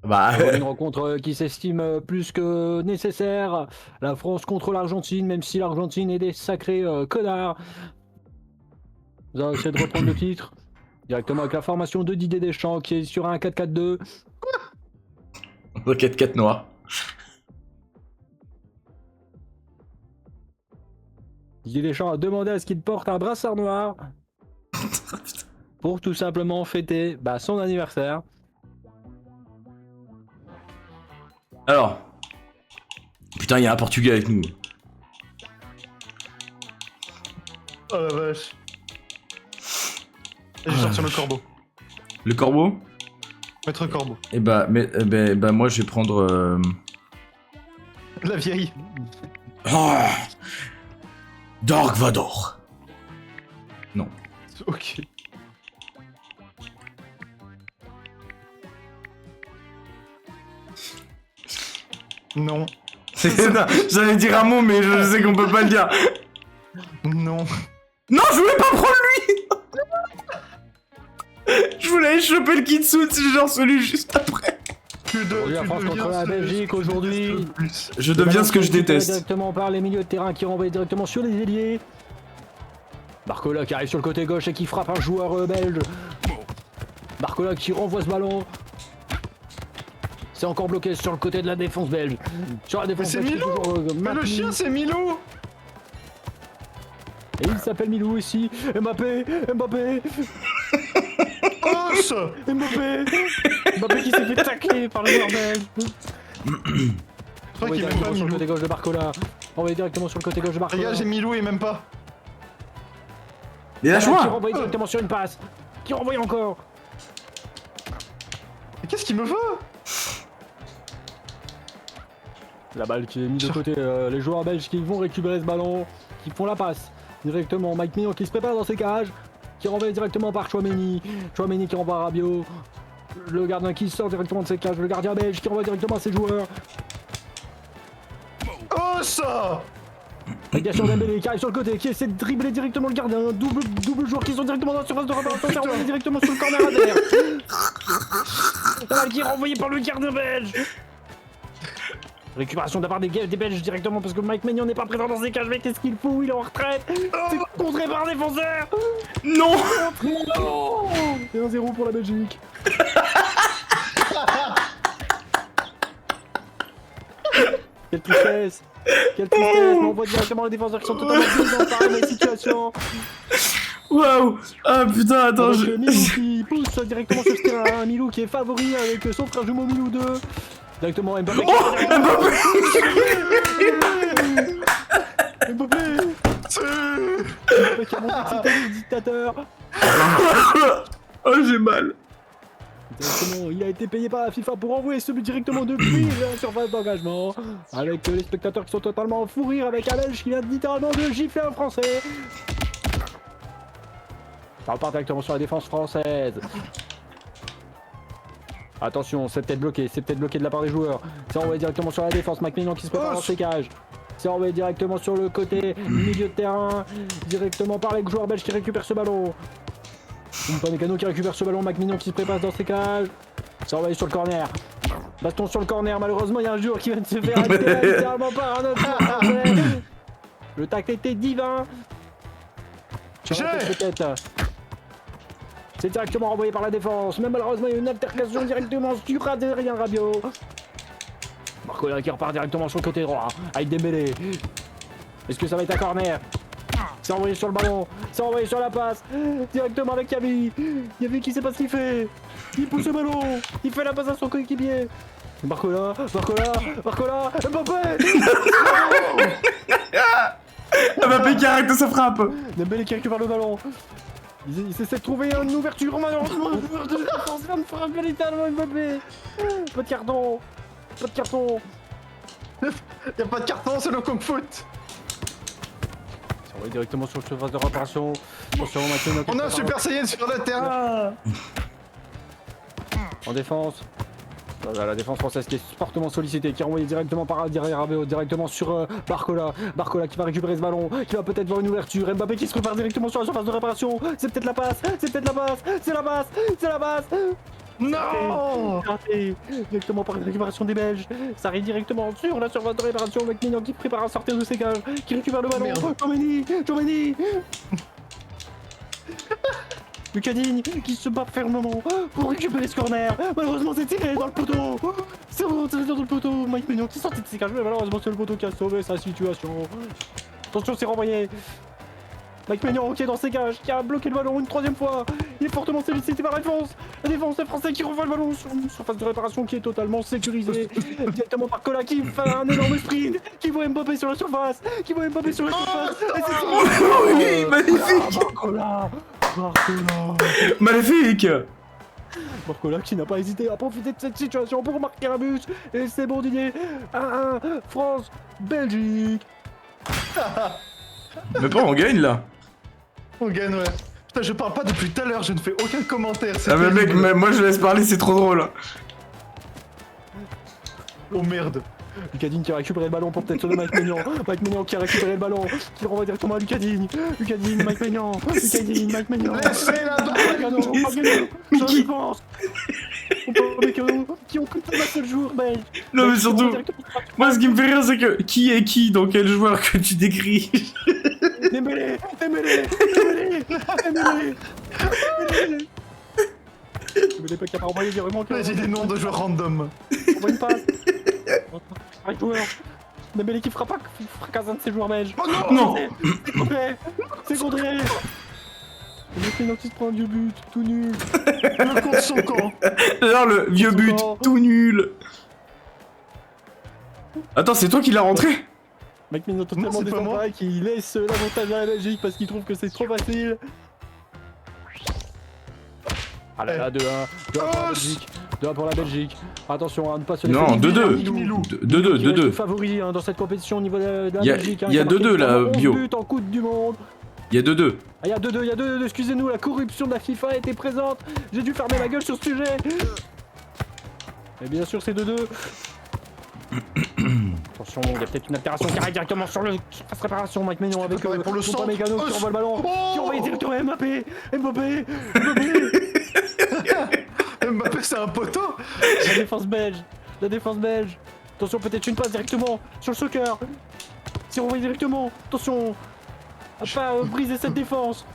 Bah, Une rencontre qui s'estime plus que nécessaire. La France contre l'Argentine, même si l'Argentine est des sacrés connards. Vous allez essayer de reprendre le titre. Directement avec la formation de Didier Deschamps qui est sur un 4-4-2. on a 4-4 noirs. Didier Deschamps a demandé à ce qu'il porte un brassard noir. Pour tout simplement fêter son anniversaire. Alors. Putain, il y a un Portugais avec nous. Oh la vache. Et je sors sur le corbeau. Le corbeau? Maître corbeau. Eh bah, moi je vais prendre. La vieille. Oh Dark Vador. Non. Ok. Non. Non, j'allais dire un mot, mais je sais qu'on peut pas le dire. Non. Non, je voulais pas prendre lui. Je voulais aller choper le Kitsune, c'est genre celui juste après. Aujourd'hui, la France contre la Belgique, aujourd'hui. Je deviens ce que je déteste. Directement par les milieux de terrain qui renvoient directement sur les ailiers. Barcola qui arrive sur le côté gauche et qui frappe un joueur belge. Barcola qui renvoie ce ballon. C'est encore bloqué sur le côté de la défense belge. Sur la défense c'est belge, Milou. toujours, Mais le maintenu. chien, c'est Milou. Et il s'appelle Milou ici. Mbappé. Mbappé. Oh ça. Mbappé. Mbappé qui s'est fait tacler par le joueur belge. Je crois qu'il est même pas sur le Milou. côté gauche de Barcola. On va directement sur le côté gauche de Barcola. Regarde, j'ai Milou et même pas. Mais Qui lâche-moi. renvoie directement sur une passe. Qui renvoie encore. Mais qu'est-ce qu'il me veut? La balle qui est mise de côté, les joueurs belges qui vont récupérer ce ballon, qui font la passe directement. Mike Mignon qui se prépare dans ses cages, qui renvoie directement par Chouameni. Chouameni qui renvoie à Rabiot. Le gardien qui sort directement de ses cages, le gardien belge qui renvoie directement à ses joueurs. Oh ça. Avec bien sûr Dembélé qui arrive sur le côté, qui essaie de dribbler directement le gardien. Double joueur qui sont directement dans la surface de réparation. C'est renvoyé directement sur le corner adverse. Qui est renvoyé par le gardien belge. Récupération de la part des Belges directement parce que Mike Maignan n'est pas présent dans ses cages. Mais qu'est-ce qu'il fout? Il est en retraite. C'est contré par un défenseur. Non. Non. Et 1-0 pour la Belgique. Quelle tristesse. Quelle tristesse. On voit directement les défenseurs qui sont totalement dans par la situation. Waouh. Ah putain, attends, Avec Milou qui pousse directement sur ce terrain. Milou qui est favori avec son frère jumeau Milou 2. Directement Mbappé. Oh, Mbappé. Mbappé qui a montré que c'était le dictateur. Oh, j'ai mal. Directement, il a été payé par la FIFA pour envoyer ce but directement depuis la surface d'engagement. Avec les spectateurs qui sont totalement en fou rire avec un Belge qui vient littéralement de gifler un Français. Ça repart directement sur la défense française. Attention, c'est peut-être bloqué de la part des joueurs. C'est envoyé directement sur la défense, Mike Maignan qui se prépare dans ses cages. C'est envoyé directement sur le côté milieu de terrain, directement par les joueurs belges qui récupèrent ce ballon. Upamecano qui récupère ce ballon, Mike Maignan qui se prépare dans ses cages. C'est envoyé sur le corner. Baston sur le corner, malheureusement il y a un joueur qui vient de se faire arrêter littéralement par un autre joueur. Le tact était divin. Peut-être. C'est directement renvoyé par la défense, mais malheureusement il y a une altercation directement sur Adrien Rabiot. Barcola qui repart directement sur le côté droit, avec Dembélé. Est-ce que ça va être un corner? C'est envoyé sur le ballon, c'est envoyé sur la passe, directement avec Yavi. Yavi qui sait pas ce qu'il fait. Il pousse le ballon, il fait la passe à son coéquipier. Barcola, Mbappé. Mbappé qui arrête de sa frappe. Dembélé qui récupère le ballon. Il s'essaie de trouver une ouverture, malheureusement. Le joueur de défense vient de frapper littéralement Mbappé. Pas de carton. Y'a pas de carton, c'est le Kung Foot. C'est envoyé directement sur le surface de réparation. Attention, maintenant. On a un Super Saiyan sur le terrain. En défense. Voilà, la défense française qui est fortement sollicitée, qui est envoyée directement par Adrien Rabiot, directement sur Barcola. Barcola qui va récupérer ce ballon, qui va peut-être voir une ouverture. Mbappé qui se prépare directement sur la surface de réparation. C'est peut-être la passe. Non. Raté. Directement par une récupération des Belges. Ça arrive directement sur la surface de réparation avec Maignan qui prépare à sortir de ses cages, qui récupère le ballon. Jomeni. Lucas Digne qui se bat fermement pour récupérer ce corner. Malheureusement c'est tiré dans le poteau. C'est vraiment tiré dans le poteau. Mike Maignan qui sortait de ses cages, mais malheureusement c'est le poteau qui a sauvé sa situation. Attention, c'est renvoyé. Mike Maignan qui est dans ses cages, qui a bloqué le ballon une troisième fois. Il est fortement sollicité par la défense. La défense des Français qui renvoie le ballon sur une surface de réparation qui est totalement sécurisée. Directement par Cola qui fait un énorme sprint, qui voit Mbappé sur la surface. Et c'est Oui, magnifique. Magnifique. Barcola qui n'a pas hésité à profiter de cette situation pour marquer un but. Et c'est bon Didier. 1-1, France, Belgique. Mais pas, on gagne là. On gagne, ouais. Putain, je parle pas depuis tout à l'heure, je ne fais aucun commentaire. Ah mais mec, moi je laisse parler, c'est trop drôle. Oh merde. Lucas Digne qui a récupéré le ballon pour peut-être sauver Mike Maignan. Mike Maignan qui a récupéré le ballon, qui le renvoie directement à Lucas Digne. Lucas Digne, Mike Maignan. Laissez-la Je défense. Qui ont pris tout seul jour, belge. Non mais surtout, moi ce qui me fait rire c'est que qui est qui dans quel joueur que tu décris. Dembélé. Dembélé pas capable d'envoyer virement. J'ai des noms de joueurs random. On voit une passe. Un joueur. Dembélé qui fracasse un de ses joueurs belges. Oh Non. C'est contré. Le Maignan qui se prend un vieux but, tout nul. Le compte son camp. Genre le vieux but, tout nul. Attends, c'est toi qui l'as rentré? Mike Maignan totalement c'est pas moi. désemparé qui laisse l'avantage à la Belgique parce qu'il trouve que c'est trop facile. Ah là là, 2-1. 2-1 pour la Belgique. Attention à ne pas se laisser. Non, 2-2. Milou. 2-2. Favori dans cette compétition au niveau de la Y a- Belgique. y a 2-2 là, Bio. But en Coupe du Monde. Il y a 2-2. Ah, il y a 2-2, excusez-nous, la corruption de la FIFA était présente. J'ai dû fermer la gueule sur ce sujet. Et bien sûr, c'est 2-2. Attention, il y a peut-être une altération qui arrive directement sur le surface réparation. Mike Maignan avec Préparé pour le son centre. mécano qui envoie le ballon, qui envoie directement à Mbappé. Mbappé. Mbappé, c'est un poteau. La défense belge. La défense belge. Attention, peut-être une passe directement sur le soccer. Si on envoie directement. Attention. À pas briser cette défense.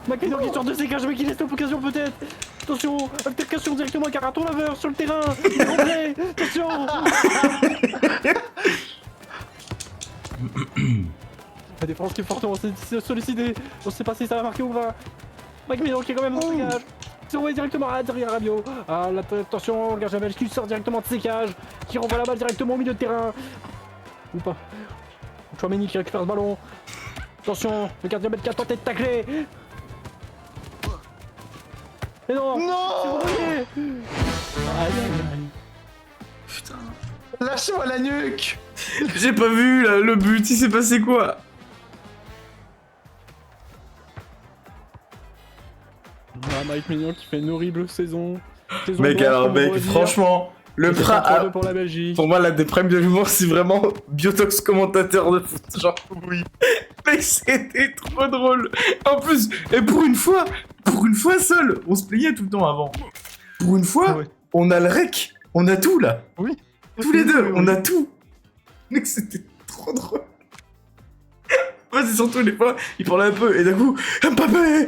Mike Maignan qui sort de ses cages mais qui laisse l'occasion peut-être. Attention, altercation directement avec un raton laveur sur le terrain. Il est rentré. Attention. La défense qui est fortement sollicitée. On sait pas si ça va marquer ou pas. Mike Maignan qui est quand même dans ses cages. C'est envoyé directement à derrière Rabiot. Ah, attention, le gardien belge qui sort directement de ses cages. Qui renvoie la balle directement au milieu de terrain. Ou pas. Chouameni qui récupère ce ballon. Attention, le gardien belge qui a tenté de tacler. Mais non. C'est vrai. Aïe aïe aïe. Putain. Lâche-moi la nuque. J'ai pas vu là, le but, il s'est passé quoi? Ah, Mike Maignan qui fait une horrible saison. Mec, blanche, alors comme on mec, pourrait dire. franchement, le C'est pra... 3-2 pour la Belgique. Pour moi, la déprime de l'humour, c'est vraiment Biotox commentateur de foot. Genre, Oui. mec, c'était trop drôle. En plus, et pour une fois seul, on se plaignait tout le temps avant. Pour une fois, Ouais. on a le rec, on a tout là. Oui. Tous les deux, Oui, on oui. a tout. Mec, c'était trop drôle. Ouais, c'est surtout les fois, il parlait un peu, et d'un coup, Mbappé.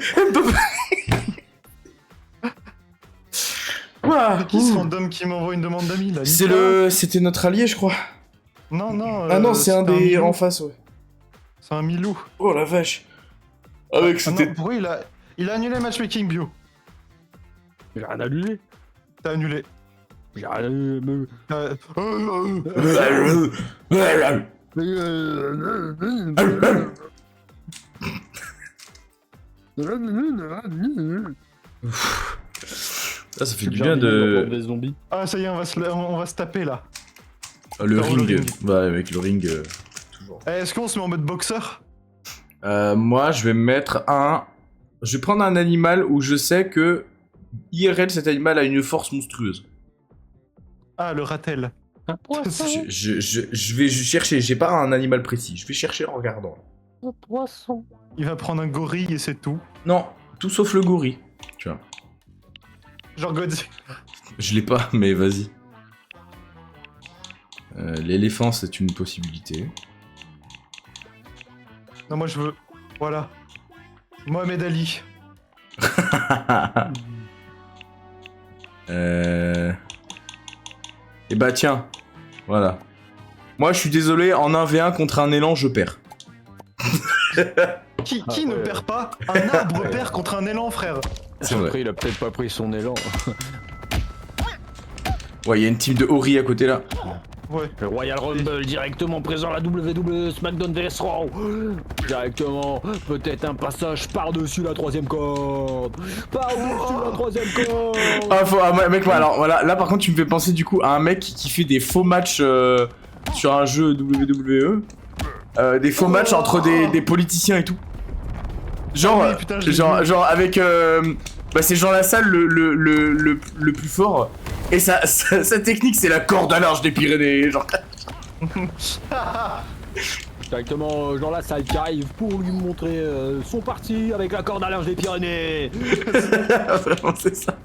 Ouah, C'est qui ce ouh. random qui m'envoie une demande d'amis là? C'est Nicolas c'était notre allié, je crois. Non, non. Ah non, c'est un des Milou. en face, ouais. C'est un Milou. Oh la vache. Ah mec, Ah non, c'était... pourquoi il a annulé matchmaking bio? J'ai rien annulé. T'as annulé. J'ai rien annulé. Ah, ça fait du bien de... Des zombies. Ah, ça y est, on va se taper là. Ah, le Dans le ring. ring. Ouais, avec le ring, toujours. Eh, est-ce qu'on se met en mode boxeur? Moi, je vais mettre un... Je vais prendre un animal où je sais que IRL, cet animal a une force monstrueuse. Ah, le ratel. Un poisson. Je vais chercher, j'ai pas un animal précis, je vais chercher en regardant. Un poisson. Il va prendre un gorille et c'est tout. Non, tout sauf le gorille. Tu vois. Genre Godzilla. Je l'ai pas, mais vas-y. L'éléphant, c'est une possibilité. Non, moi je veux. Voilà. Mohamed Ali. Et bah tiens, voilà. Moi je suis désolé, en 1v1 contre un élan, je perds. Qui ne perd pas? Un arbre perd contre un élan, frère. C'est vrai. Après, il a peut-être pas pris son élan. Ouais, il y a une team de Ori à côté là. Ouais. Le Royal Rumble directement présent à la WWE SmackDown vs Raw. Directement, peut-être un passage par-dessus la troisième corde. Par-dessus la troisième corde. Mec, moi, alors voilà, là par contre tu me fais penser du coup à un mec qui fait des faux matchs sur un jeu WWE. Des faux matchs entre des politiciens et tout. Genre, Ah oui, putain, je l'ai genre avec bah, c'est Jean Lassalle le plus fort. Et sa technique c'est la corde à large des Pyrénées. Genre. Directement, Jean Lassalle qui arrive pour lui montrer son parti avec la corde à linge des Pyrénées. Vraiment c'est ça.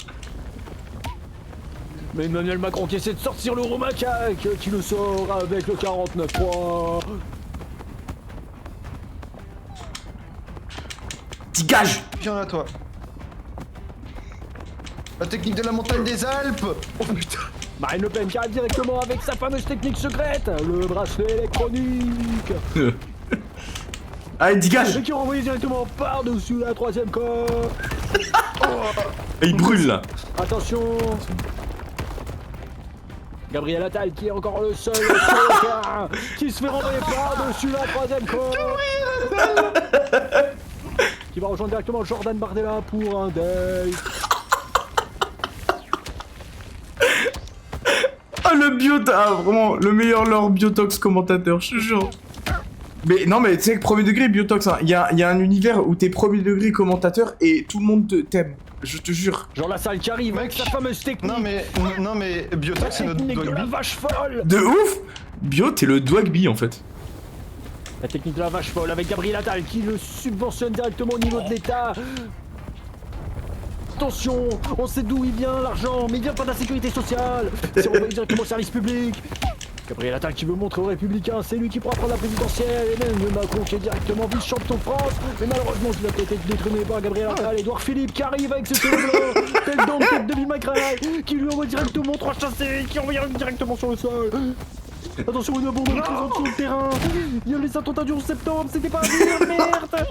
Mais Emmanuel Macron qui essaie de sortir le gros macaque, qui le sort avec le 49-3. Dégage. Viens là, toi. La technique de la montagne des Alpes. Oh putain. Marine Le Pen qui arrive directement avec sa fameuse technique secrète, le bracelet électronique. Allez, dégage. Et qui est renvoyé directement par-dessus la troisième corde. Et il brûle là. Attention. Gabriel Attal qui est encore le seul sur le terrain, qui se fait renvoyer par-dessus la troisième corde. Qui va rejoindre directement Jordan Bardella pour un date. Ah vraiment le meilleur Lord Biotox commentateur, je te jure. Mais non mais tu sais que premier degré Biotox, hein, y a un univers où t'es premier degré commentateur et tout le monde t'aime. Je te jure. Jean Lassalle qui arrive avec Mec. sa fameuse technique. Non mais Biotox c'est notre technique de la dogby. vache folle. De ouf. Bio, t'es le Dwagby en fait. La technique de la vache folle avec Gabriel Attal qui le subventionne directement au niveau de l'État. Attention, on sait d'où il vient l'argent, mais il vient pas de la sécurité sociale. C'est envoyé directement au service public. Gabriel Attal qui veut montrer aux Républicains, c'est lui qui pourra prendre la présidentielle. Et même Macron qui est directement vice-champion de France. Mais malheureusement, il a peut-être été détrôné par Gabriel Attal. Edouard Philippe qui arrive avec ce cheveu blanc, tel dans le tête de Bill McRae, qui lui envoie directement 3 chassés, qui envoie directement sur le sol. Attention, une abondante présence sur le terrain. Il y a les attentats du 11 septembre, c'était pas à dire, merde.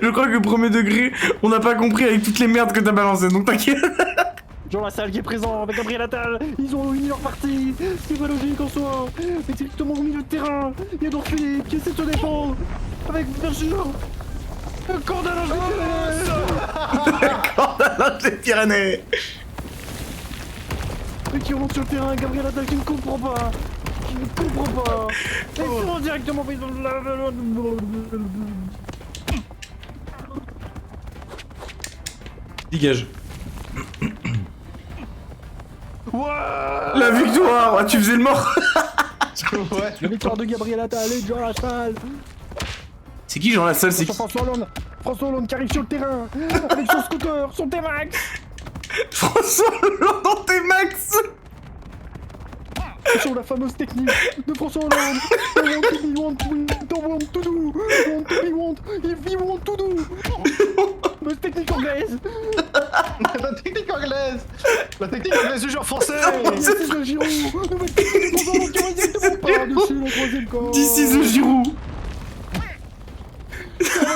Je crois que premier degré, on n'a pas compris avec toutes les merdes que t'as balancées, donc t'inquiète. Jean Lassalle qui est présent avec Gabriel Attal, ils ont uni leur partie, c'est pas logique en soi, mais directement au milieu de terrain, il y a Edouard Philippe qui essaie de se défendre, avec bien sûr, un cordonnage Les Pyrénées. et qui remonte sur le terrain, Gabriel Attal qui ne comprend pas, et ils sont directement pris dans la... Dégage. Ouais. La victoire. Ah, tu faisais le mort. Ouais. La victoire de Gabriel Attal et Jean Lassalle. C'est qui Jean Lassalle? C'est qui? François Hollande qui arrive sur le terrain, avec son scooter, son T-Max. François Hollande dans tes max. Sur la fameuse technique de François Hollande. We want to do. We want to do. La technique anglaise. La technique anglaise. La technique anglaise du genre français. C'est le Giroud. Nouvelle technique de François Hollande qui va directement par-dessus le troisième corps. This is the Giroud.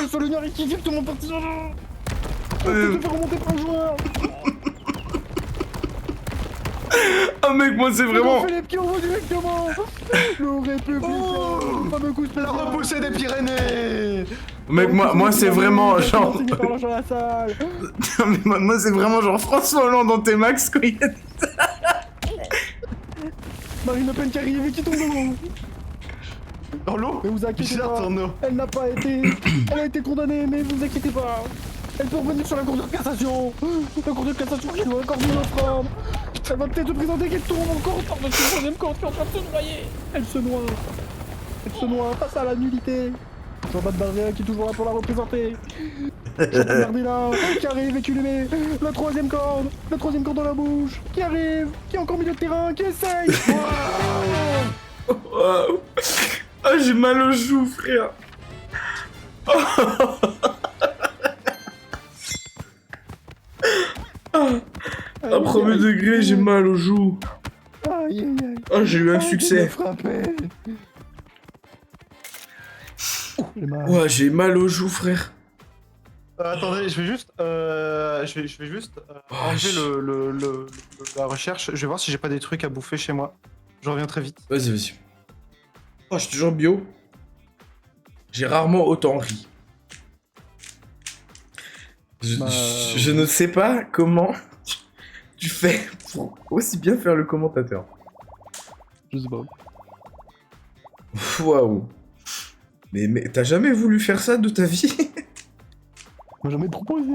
Sur le Nari qui est directement parti sur le... On peut se faire remonter par un joueur. Ah mec, moi c'est vraiment... Philippe qui envoie directement. Le Républicain. Fameux coup de La repoussée des Pyrénées. Mec, moi c'est vraiment genre... Signé par Jean Lassalle. Non, mais moi c'est vraiment genre François Hollande dans tes max quand il a... Marine Le Pen qui arrive et qui tombe dans l'eau. Dans l'eau. Mais vous inquiétez Bizarre pas, ton eau. elle n'a pas été... Elle a été condamnée, mais vous inquiétez pas. Elle peut revenir sur la Cour de cassation. La Cour de cassation qui doit encore une offrande. Elle va peut-être se présenter qu'elle tombe encore par-dessus le troisième corps qui est en train de se noyer. Elle se noie. Elle se noie face à la nullité. Jean-Baptiste Bardella qui est toujours là pour la représenter. Jean-Baptiste Bardella qui arrive et qui lui met la troisième corde dans la bouche. Qui arrive, qui est encore au milieu de terrain, qui essaye. Waouh. Ah, j'ai mal aux joues, frère. À premier degré, j'ai mal aux joues. Aïe aïe aïe. Ah, j'ai eu un Ah, succès. il m'a frappé. J'ai mal. Ouais, j'ai mal aux joues, frère. Attendez, je vais juste, enlever la recherche. Je vais voir si j'ai pas des trucs à bouffer chez moi. Je reviens très vite. Vas-y, vas-y. Oh, je te jure, bio. J'ai rarement autant ri. Je ne sais pas comment tu fais pour aussi bien faire le commentateur. Je sais pas. Waouh. Mais t'as jamais voulu faire ça de ta vie? M'a jamais proposé.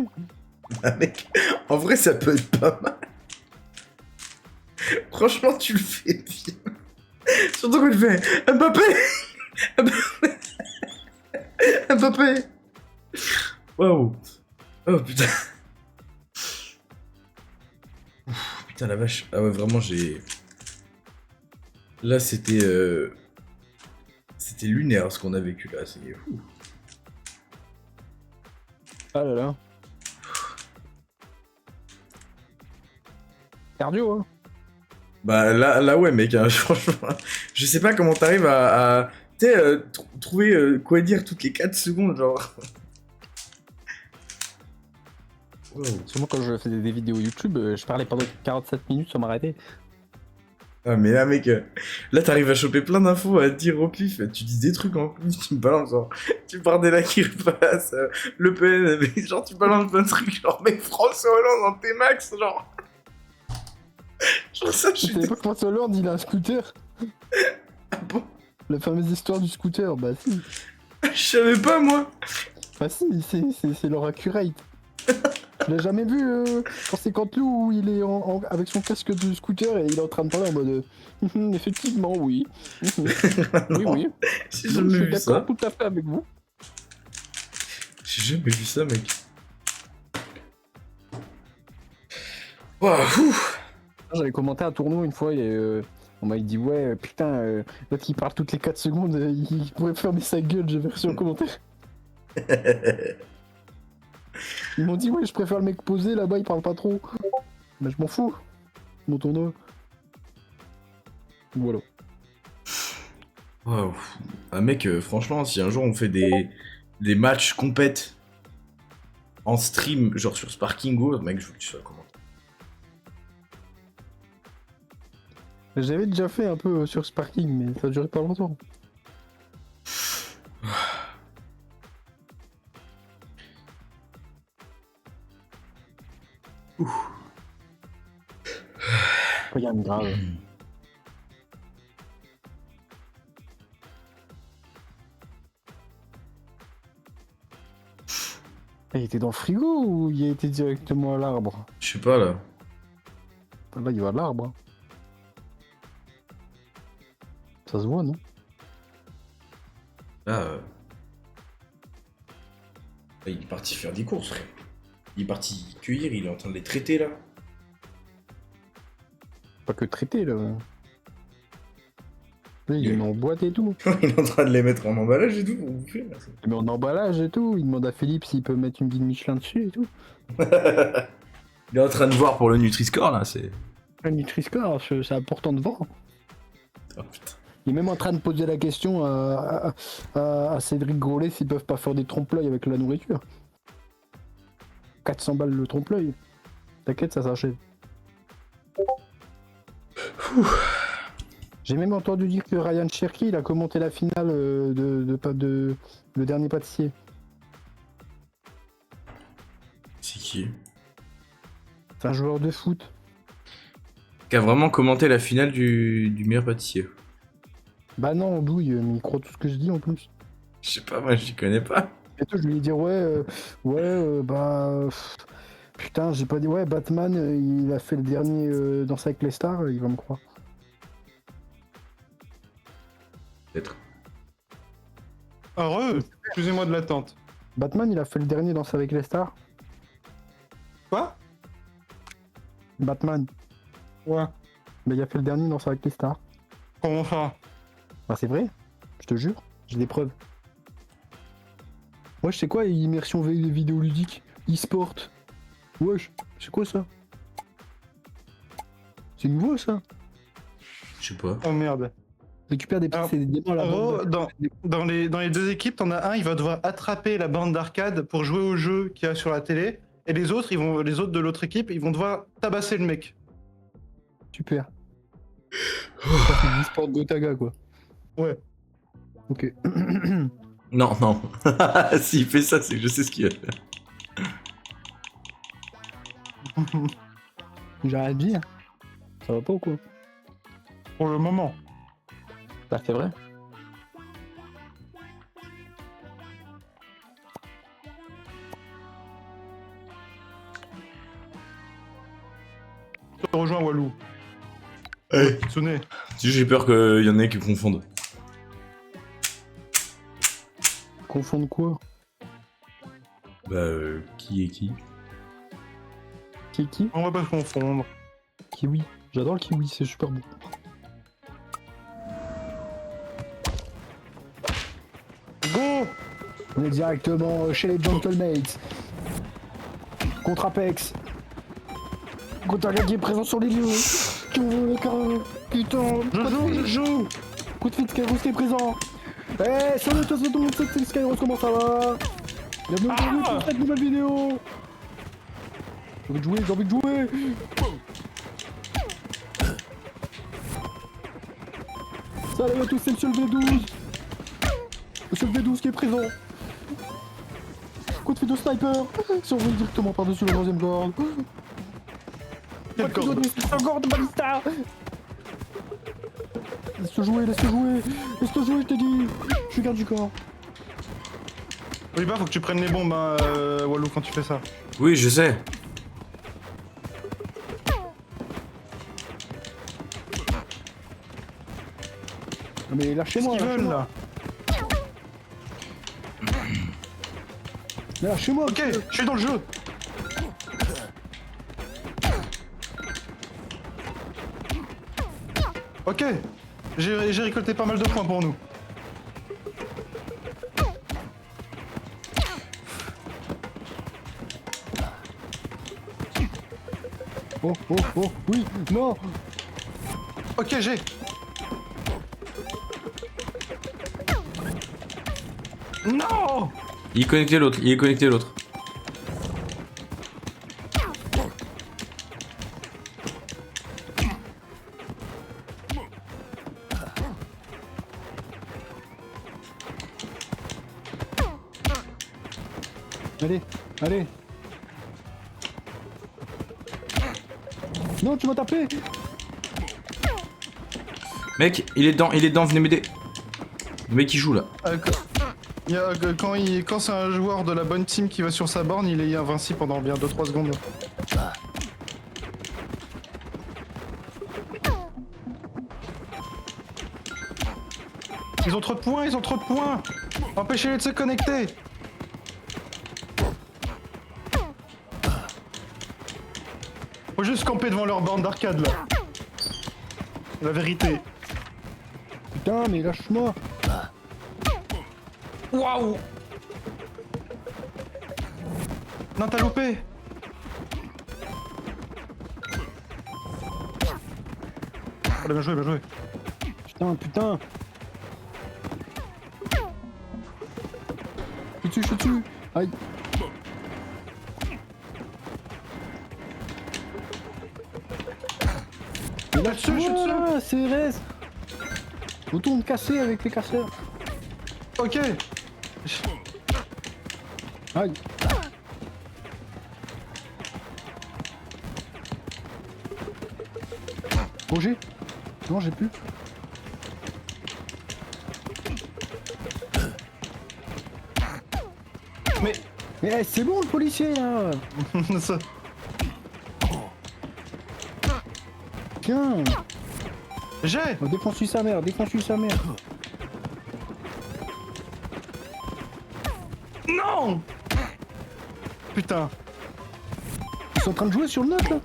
Ah mec, en vrai ça peut être pas mal. Franchement tu le fais bien. Surtout quand tu fais Mbappé. Mbappé. Waouh. Oh putain. Ouf, putain la vache. Ah ouais vraiment j'ai... Là c'était... C'était lunaire ce qu'on a vécu là. C'est fou. Ah là là. Cardio, hein. Bah là ouais mec, hein, franchement, je sais pas comment t'arrives à tu sais, trouver quoi dire toutes les 4 secondes, genre. Wow. Parce moi quand je faisais des vidéos YouTube, je parlais pendant 47 minutes sans m'arrêter. Ah mais là mec, là t'arrives à choper plein d'infos à te dire au pif, tu dis des trucs en plus, tu me balances genre, tu parles des là qui repasse, Le Pen, mais genre tu balances plein de trucs, genre mec François Hollande dans tes max, genre. Genre ça je suis... C'est l'époque François Hollande, il a un scooter. Ah bon? La fameuse histoire du scooter, bah si. Je savais pas moi. Bah si, c'est leur accurate. Tu l'as jamais vu dans 50 loups où il est avec son casque de scooter et il est en train de parler en mode effectivement oui. Oui, Non, oui. j'ai Donc, jamais je suis vu d'accord ça. tout à fait avec vous. J'ai jamais vu ça, mec. Waouh, ouf. J'avais commenté un tournoi une fois et on m'a dit ouais putain l'autre qui parle toutes les 4 secondes il pourrait fermer sa gueule, j'avais reçu un commentaire. Ils m'ont dit ouais je préfère le mec posé là-bas il parle pas trop. Mais je m'en fous. Mon tournoi. Voilà. Waouh. Ah, mec, franchement, si un jour on fait des matchs compètes en stream, genre sur Sparkingo, mec, je veux que tu sois comment. J'avais déjà fait un peu sur Sparking mais ça a duré pas longtemps. Rien de grave. Il était dans le frigo ou il a été directement à l'arbre? Je sais pas là. Là il va à l'arbre. Hein. Ça se voit non? Là, il est parti faire des courses, frère. Il est parti cueillir, il est en train de les traiter là. Pas que traité là. Là il les met en boîte et tout. Il est en train de les mettre en emballage et tout pour bouffer là. Il les met en emballage et tout. Il demande à Philippe s'il peut mettre une guide Michelin dessus et tout. Il est en train de voir pour le Nutri-Score là, c'est. Un Nutri-Score, c'est important de voir. Oh putain. Il est même en train de poser la question à Cédric Grolet s'ils peuvent pas faire des trompe-l'œil avec la nourriture. 400 balles le trompe-l'œil. T'inquiète, ça s'achète. J'ai même entendu dire que Ryan Cherky il a commenté la finale de le dernier pâtissier. C'est qui? C'est un joueur de foot. Qui a vraiment commenté la finale du meilleur pâtissier. Bah non, douille, mais il croit tout ce que je dis en plus. Je sais pas, moi j'y connais pas. Et tout, je lui ai dit putain, j'ai pas dit ouais, Batman, il a fait le dernier Danse avec les stars, il va me croire. Peut-être. Heureux. Excusez-moi de l'attente. Batman, il a fait le dernier Danse avec les stars. Quoi? Batman, Ouais. bah il a fait le dernier Danse avec les stars. Comment ça? Bah c'est vrai, je te jure, j'ai des preuves. Moi je sais quoi, immersion vidéoludique, e-sport. Wesh, c'est quoi ça? C'est nouveau ça? Je sais pas. Oh merde. Récupère des Alors, petits CD à la En gros, bande. dans les deux équipes, t'en as un, il va devoir attraper la bande d'arcade pour jouer au jeu qu'il y a sur la télé. Et les autres de l'autre équipe, ils vont devoir tabasser le mec. Super. Ça fait du sport Gotaga quoi. Ouais. Ok. Non, non. S'il fait ça, c'est que je sais ce qu'il va faire. J'ai rien à dire. Ça va pas ou quoi? Pour le moment. Bah c'est vrai. Je te rejoins Walou. Ouais. Kitsune. J'ai peur qu'il y en ait qui confondent. Confondre quoi? Bah, qui est qui? Qui? On va pas se confondre. Kiwi. J'adore le kiwi, c'est super bon. Go! On est directement chez les Gentlemates. Contre Apex. Contre un gars qui est présent sur les lieux. Qui ouvre le carreau. Putain. Je joue! Coup de fil, Skyros qui est présent. Eh, salut tout le monde, c'est Skyros, comment ça va? Bienvenue pour cette nouvelle vidéo. J'ai envie de jouer, j'ai envie de jouer. Salut à tous, c'est Monsieur le V12. Monsieur le V12 qui est présent. Coup de fil de sniper. Survole directement par-dessus la troisième corde. Quelle corde? Corde de balista. Laisse-le jouer, laisse-le jouer. Laisse-le jouer, je t'ai dit. Je suis garde du corps. Oui, bah, faut que tu prennes les bombes, hein, Walou, quand tu fais ça. Oui, je sais. Mais Qu'est-ce lâchez-moi, qu'ils veulent, lâchez-moi. là? Lâchez-moi. Ok, je suis dans le jeu. Ok, j'ai récolté pas mal de points pour nous. Oh, oh, oh, oui, non. Ok, j'ai. Non! Il est connecté l'autre, il est connecté l'autre. Allez, allez. Non, tu m'as tapé. Mec, il est dedans, venez m'aider. Le mec il joue là. Quand c'est un joueur de la bonne team qui va sur sa borne, il est invincible pendant bien 2-3 secondes. Ils ont trop de points, ils ont trop de points. Empêchez-les de se connecter. Faut juste camper devant leur borne d'arcade là. La vérité. Putain, mais lâche-moi. Waouh! Non, t'as loupé! Oh, bien joué, bien joué. Putain, putain. Je suis dessus. Aïe. Mais dessus, je suis dessus. lâche-moi, CRS. Retourne casser avec les casseurs. Ok! Aïe. Roger? Non, j'ai plus. Mais. Mais c'est bon le policier là. ça... Tiens. J'ai! Oh, défonce-lui sa mère, défonce-lui sa mère. Non! Putain! Ils sont en train de jouer sur le note là.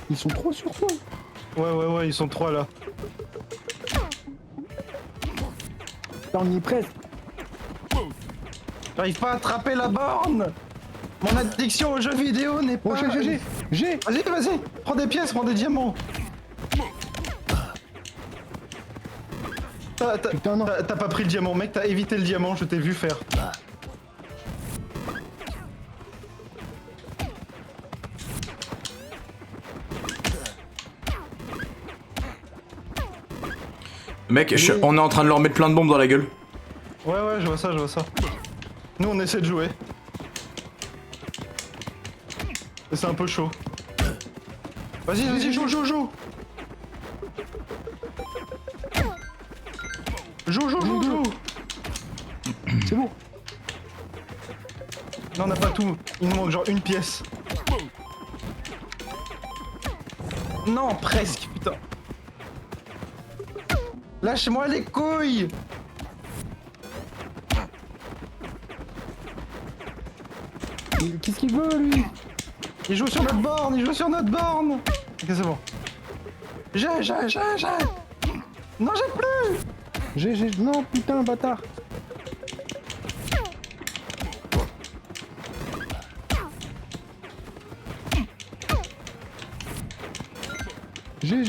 Ils sont 3 sur toi. Ouais, ils sont 3 là. Là, on y est presque. J'arrive pas à attraper la borne! Mon addiction aux jeux vidéo n'est Oh, pas... j'ai. Vas-y, prends des pièces, prends des diamants. Putain, non. T'as pas pris le diamant, mec, t'as évité le diamant, je t'ai vu faire. Mec, on est en train de leur mettre plein de bombes dans la gueule. Ouais, je vois ça. Nous, on essaie de jouer. Et c'est un peu chaud. Vas-y, joue. Joue. C'est bon. Non, on n'a pas tout. Il nous manque genre une pièce. Non, presque, putain. Lâche-moi les couilles. Qu'est-ce qu'il veut lui? Il joue sur notre borne. Ok, c'est bon. J'ai. Non, j'ai plus. Non, putain, bâtard. J'ai.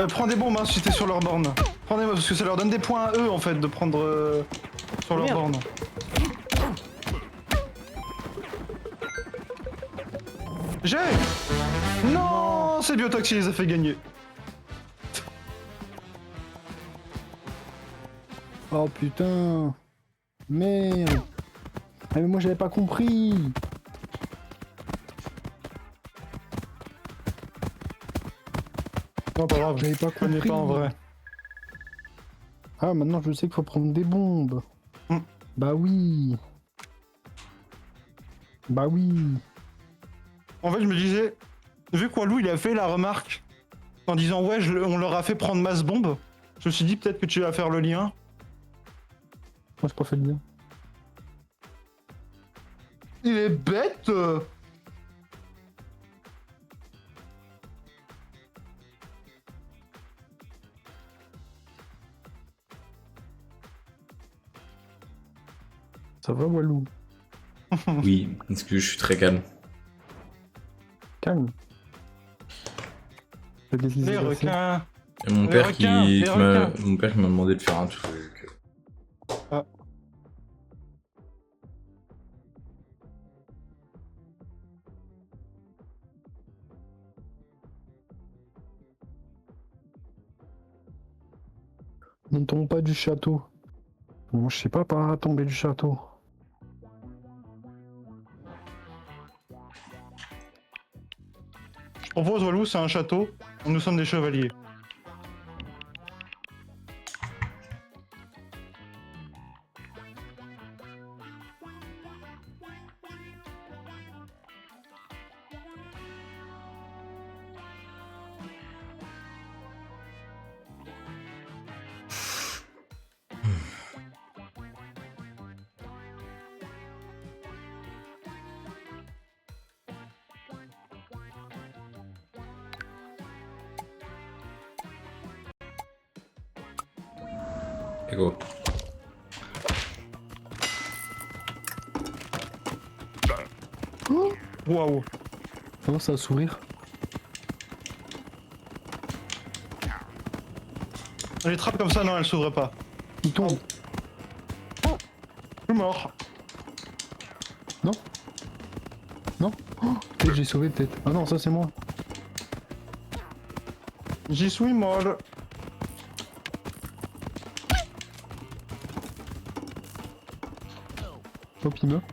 Prends des bombes hein, si t'es sur leur borne. Prends des bombes parce que ça leur donne des points à eux en fait de prendre sur leur Merde. borne. J'ai. Non, c'est Biotox qui les a fait gagner. Oh putain. Merde. Ah mais moi j'avais pas compris. Non, pas grave, J'avais pas je connais compris. pas en vrai. Ah, maintenant je sais qu'il faut prendre des bombes. Hmm. Bah oui. Bah oui. En fait, je me disais, vu que Walou il a fait la remarque en disant ouais, on leur a fait prendre masse bombe, je me suis dit peut-être que tu vas faire le lien. Moi j'ai pas fait le lien. Il est bête Ça va, Walou? Oui, parce que je suis très calme. Calme. Qu'est-ce qui Les s'est passé? requins. Et mon Les père requins, qui les m'a requins. mon père qui m'a demandé de faire un truc. Ne tombe pas du château. Bon, je sais pas par tomber du château. Je propose Walou, c'est un château, nous sommes des chevaliers. Et go. Waouh. Comment ça, sourire? Les trappes comme ça, non, elles s'ouvrent pas. Il tombe. Je suis mort. Non? Non? Oh, peut-être j'ai sauvé, peut-être. Ah non, ça c'est moi. J'y suis mort. Hop, il meurt.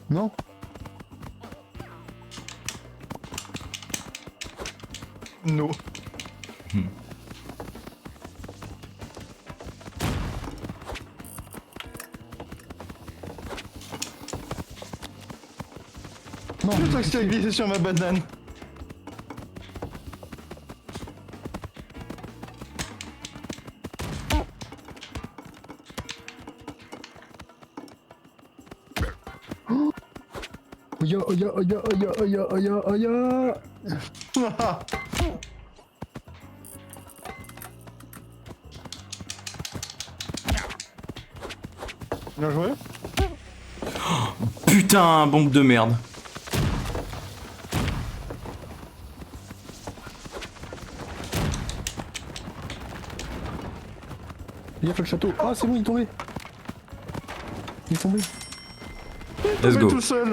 Non? No. Non, Le truc qui a glissé sur ma banane. Oya, oya, oya, oya, oya, oya, oya. Bien joué. Putain, bombe de merde. Il a fait le château. Ah, c'est bon, il est tombé. Il est tombé. Let's go. Tout seul.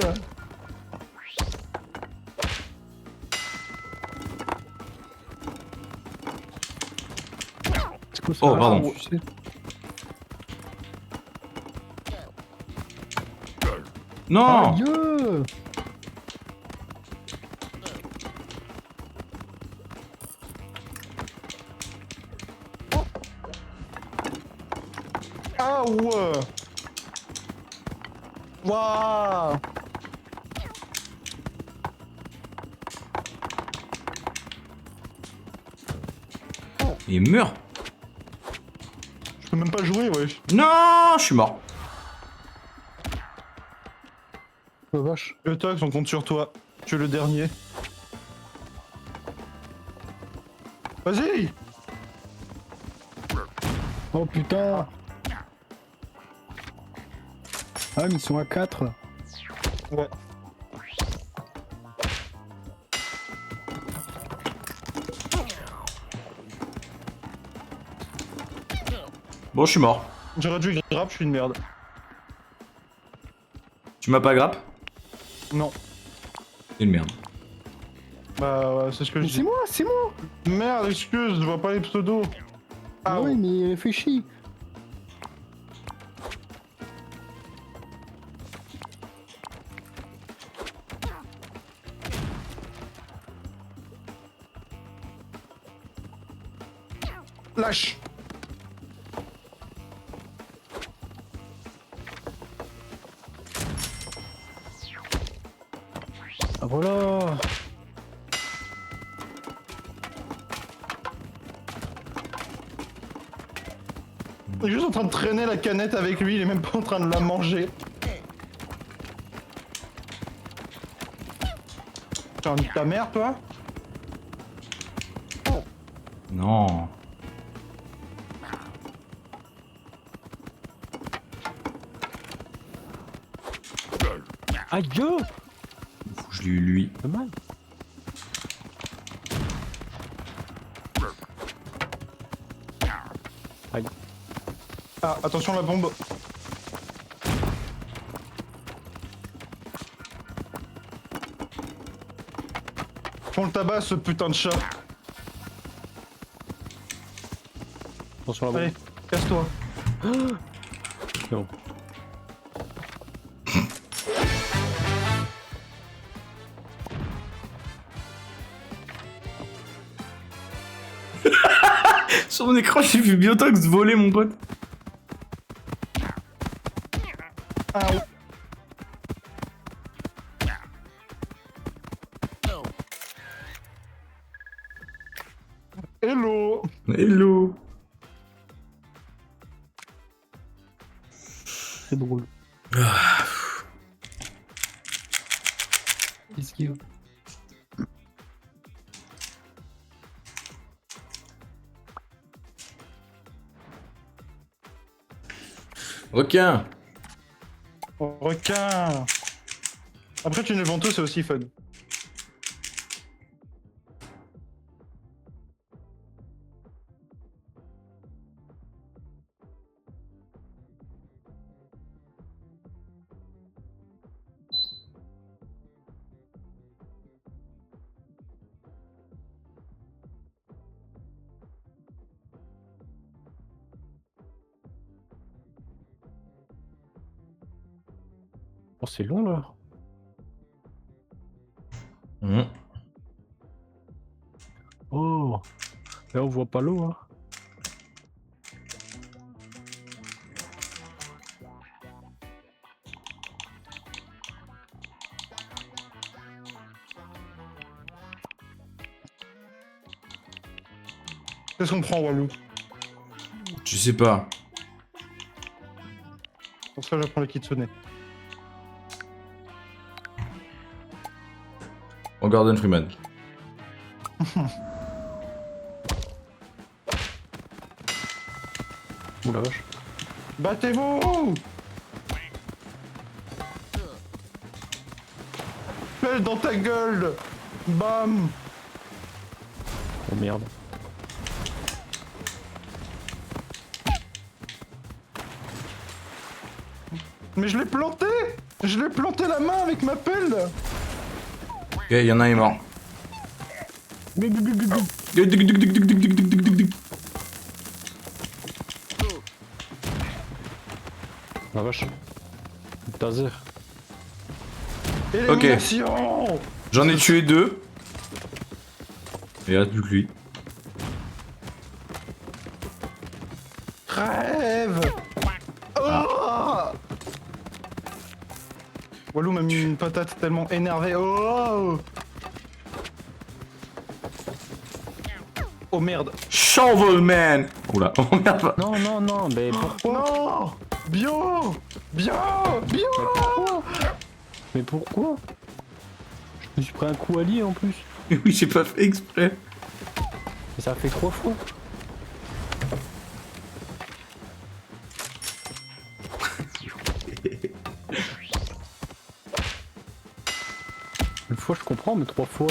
C'est quoi ça? Oh, pardon. Tu sais. Non. Aïe! Ah ouais. Waouh. Il meurt. Je peux même pas jouer, wesh. Non, je suis mort. Oh vache. Le Tox, on compte sur toi. Tu es le dernier. Vas-y. Oh putain! Ah, mais ils sont à 4. Ouais. Bon, je suis mort. J'aurais dû grappe, je suis une merde. Tu m'as pas grappe? Non. C'est une merde. Bah ouais, c'est ce que je Mais c'est dis. moi, c'est moi! Merde, excuse, je vois pas les pseudos. Ah oui, mais réfléchis. lâche. Ah voilà. Il est juste en train de traîner la canette avec lui, il est même pas en train de la manger. T'as envie de ta mère, toi? Non. Aïe. Faut que je lui lui. Pas mal. Ah, attention la bombe. Font le tabac, ce putain de chat. Attention à la Allez, bombe. casse-toi. Non. Sur mon écran, j'ai vu Biotox voler, mon pote. Ah, ouais. Hello. Hello. C'est drôle. Qu'est-ce qu'il y a? Requin. Requin. Après, tu ne ventouse, c'est aussi fun. Oh, c'est long là. Mmh. Oh. Là, on voit pas l'eau, hein. Qu'est-ce qu'on prend, Walou? Je sais pas. Pour ça, je prends le kitsune. En Gordon Freeman. Ouh la vache. Battez-vous! Pelle dans ta gueule! Bam! Oh merde. Mais je l'ai planté! Je l'ai planté la main avec ma pelle! Ok, il y en a un est mort. La vache. Taser. Élimination! J'en ai tué 2. Et il reste plus que lui. Crève! Oh! Walou m'a mis une patate tellement énervée. Oh! Oh merde! Shovel Man. Oula, oh merde. Non, non, non, mais pourquoi? Non! Bio! Bio! Bio! Mais pourquoi? Je me suis pris un coup allié en plus. Oui, j'ai pas fait exprès. Et ça a fait 3 fois. Une fois je comprends, mais 3 fois.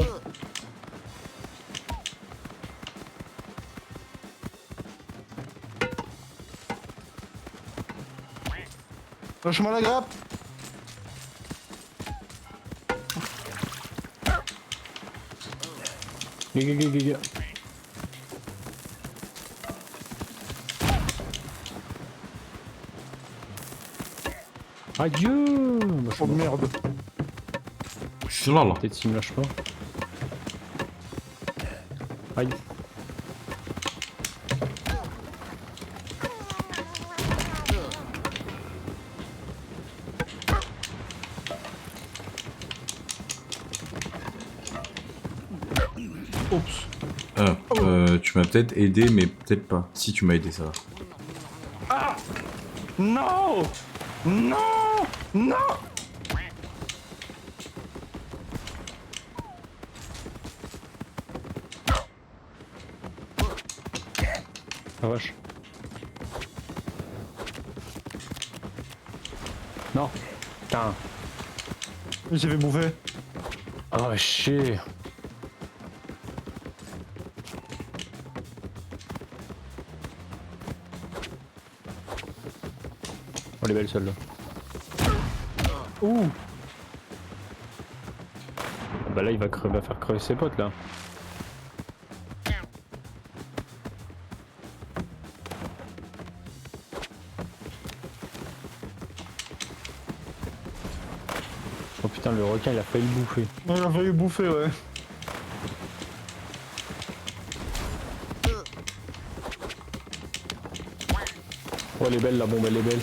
Lâche-moi la grappe! Gaga. Adieu. Bah, je Oh suis mort. merde! Je suis là, là. Peut-être s'il me lâche pas. Aïe. Oups. Tu m'as peut-être aidé, mais peut-être pas. Si tu m'as aidé, ça va. Ah! Non! Non! Non! Ah vache. Non. Putain. J'ai fait bouffer. Ah chier. Oh, elle est belle celle-là. Ouh. Ah bah là il va faire crever ses potes là. Oh putain le requin il a failli bouffer. Il a fallu bouffer, ouais. Oh elle est belle la bombe, elle est belle.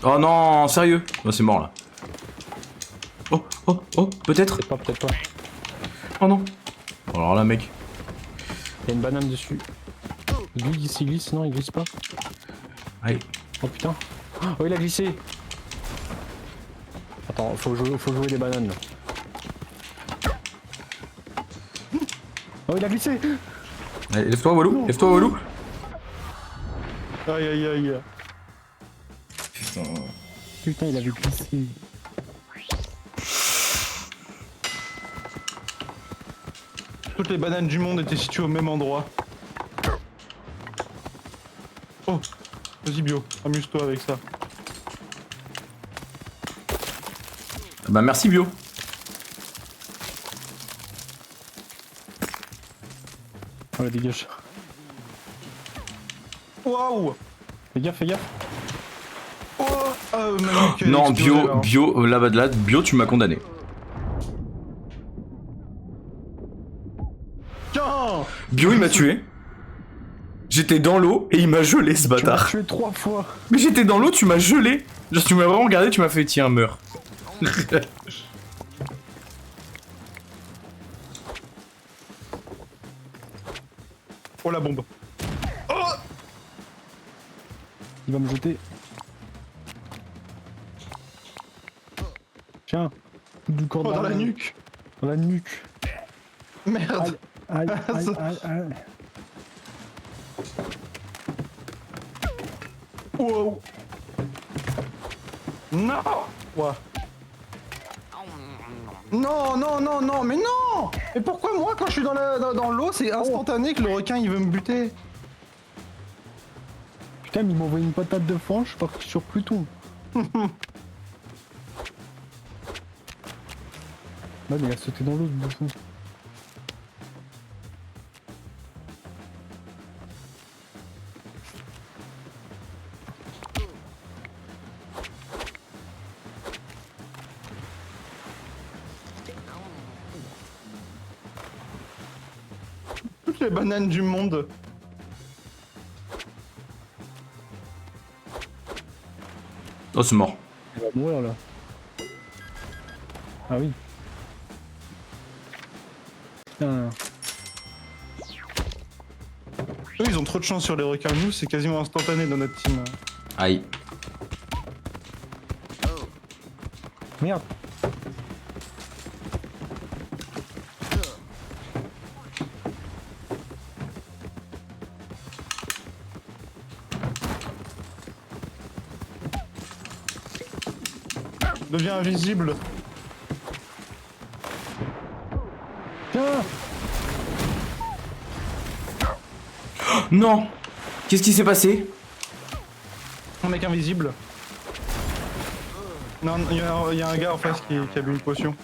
Oh non, sérieux? Oh, c'est mort là. Oh, oh, oh, peut-être? Peut-être pas. Oh non. Alors là, mec. Il y a une banane dessus. Il glisse, non il glisse pas. Allez. Oh putain. Oh il a glissé. Attends, faut jouer des bananes là. Oh il a glissé. Allez, lève-toi, Walou. Lève-toi, Walou. Aïe aïe aïe. Putain. Putain il avait glissé. Toutes les bananes du monde étaient situées au même endroit. Oh, vas-y Bio, amuse-toi avec ça. Bah merci, Bio. Oh la dégage. Waouh! Fais gaffe, fais gaffe. Oh, ma nuque, elle Non, a explosé, là. Bio, Bio, tu m'as condamné. Tiens! Bio, il m'a tué. J'étais dans l'eau et il m'a gelé, ce Tu m'as bâtard. tué 3 fois. Mais j'étais dans l'eau, tu m'as gelé. Genre, tu m'as vraiment regardé, tu m'as fait, tiens, meurs. Oh la bombe. Il va me jeter. Tiens. Coup de corde Oh, dans la nuque. Dans la nuque. Merde. Aïe, aïe, aïe, aïe. Wow. Non. Ouah. Non, non, non, non, mais non! Mais pourquoi moi, quand je suis dans l'eau, c'est instantané que le requin il veut me buter? Putain, mais il m'a envoyé une patate de franche, je suis parti sur Pluton. Ouais, mais il a sauté dans l'eau, ce bouffon. Toutes les bananes du monde. Oh, c'est mort. Il va mourir là. Ah oui. Putain. Eux, ils ont trop de chance sur les requins. Nous, c'est quasiment instantané dans notre team. Aïe. Merde. Deviens invisible. Tiens. Non. Qu'est-ce qui s'est passé? Un mec invisible. Non, il y a un gars en face qui a bu une potion.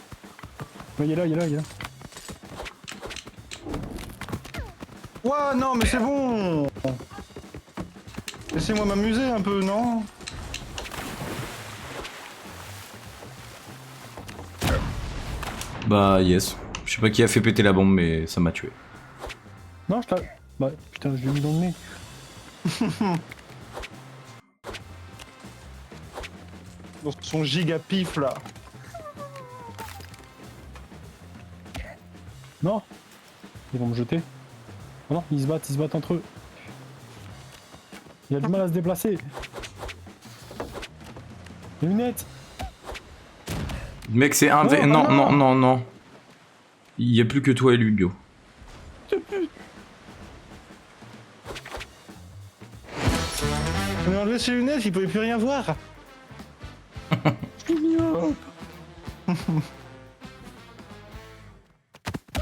Ouais, il est là, il est là, il est là. Ouah, non, mais c'est bon. Laissez-moi m'amuser un peu, non? Bah, yes. Je sais pas qui a fait péter la bombe, mais ça m'a tué. Non, je t'ai... Bah, putain, je l'ai mis dans le nez. Dans son giga pif là. Non. Ils vont me jeter. Oh non, ils se battent entre eux. Il a du mal à se déplacer. Les lunettes. Mec, c'est un... Non, Non, ah non, non. non, non. Il y a plus que toi et lui, Hugo. On a enlevé ses lunettes, il pouvait plus rien voir.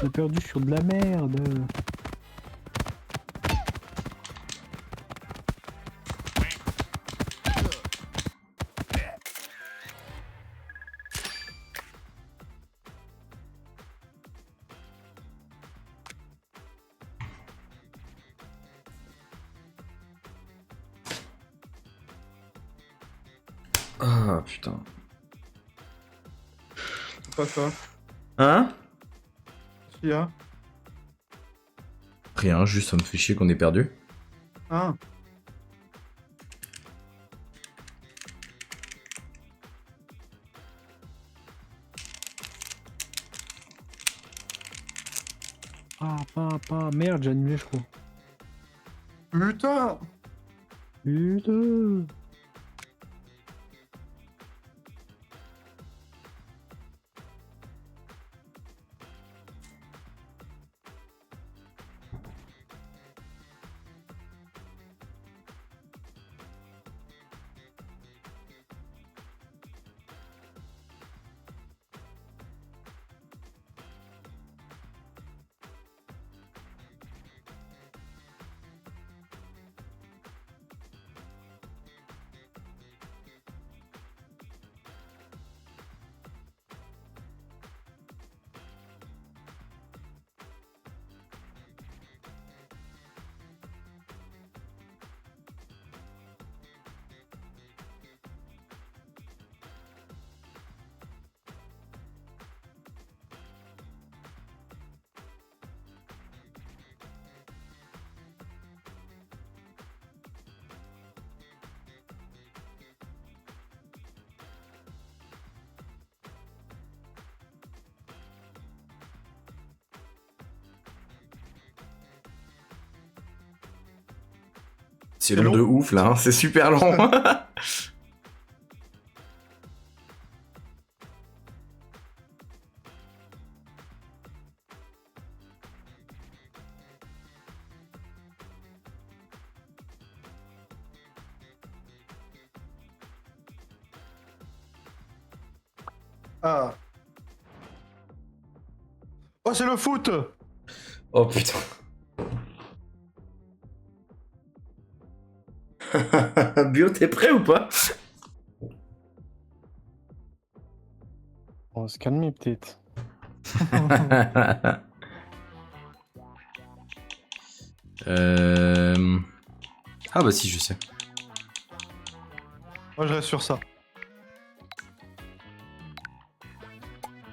On a perdu sur de la merde. Ah, putain. Pas ça. Hein? Si, hein. Rien, juste ça me fait chier qu'on ait perdu. Ah. Merde, j'ai annulé, je crois. Putain. Putain. C'est long de ouf là, hein, c'est super long. Ah. Oh, c'est le foot. Oh putain. Bio, t'es prêt ou pas? On va se calmer peut-être. Ah bah si, je sais. Moi, je reste sur ça.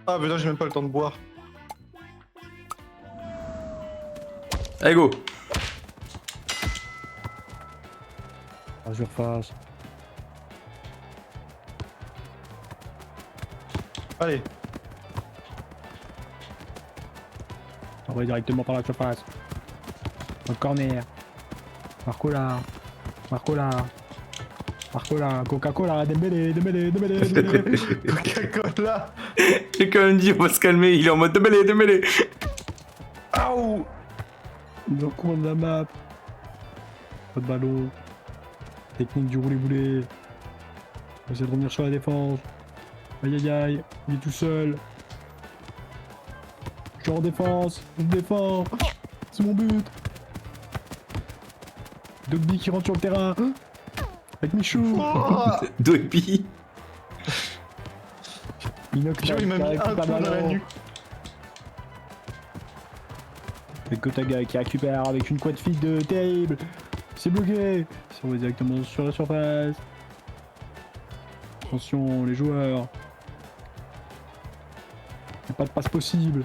Ah, mais là, j'ai même pas le temps de boire. Allez, go. Ah, je refasse. Allez. On va directement par la surface. Au corner. Marcola. Coca-Cola, Dembélé. Coca-Cola. J'ai quand même dit on va se calmer, il est en mode démêlé. Aouh. Dans le coin de la map. Pas de ballon. Technique du roulé-boulé. On va essayer de revenir sur la défense. Aïe aïe aïe, il est tout seul. Je suis en défense, je défends. C'est mon but. Dogby qui rentre sur le terrain. Avec Michou. Oh. Dogby. Inox Joe, il m'a mis un coup dans la nuque. Avec Kotaga qui récupère avec une quad feed de terrible. C'est bloqué. Ça va directement sur la surface. Attention les joueurs. Y'a pas de passe possible.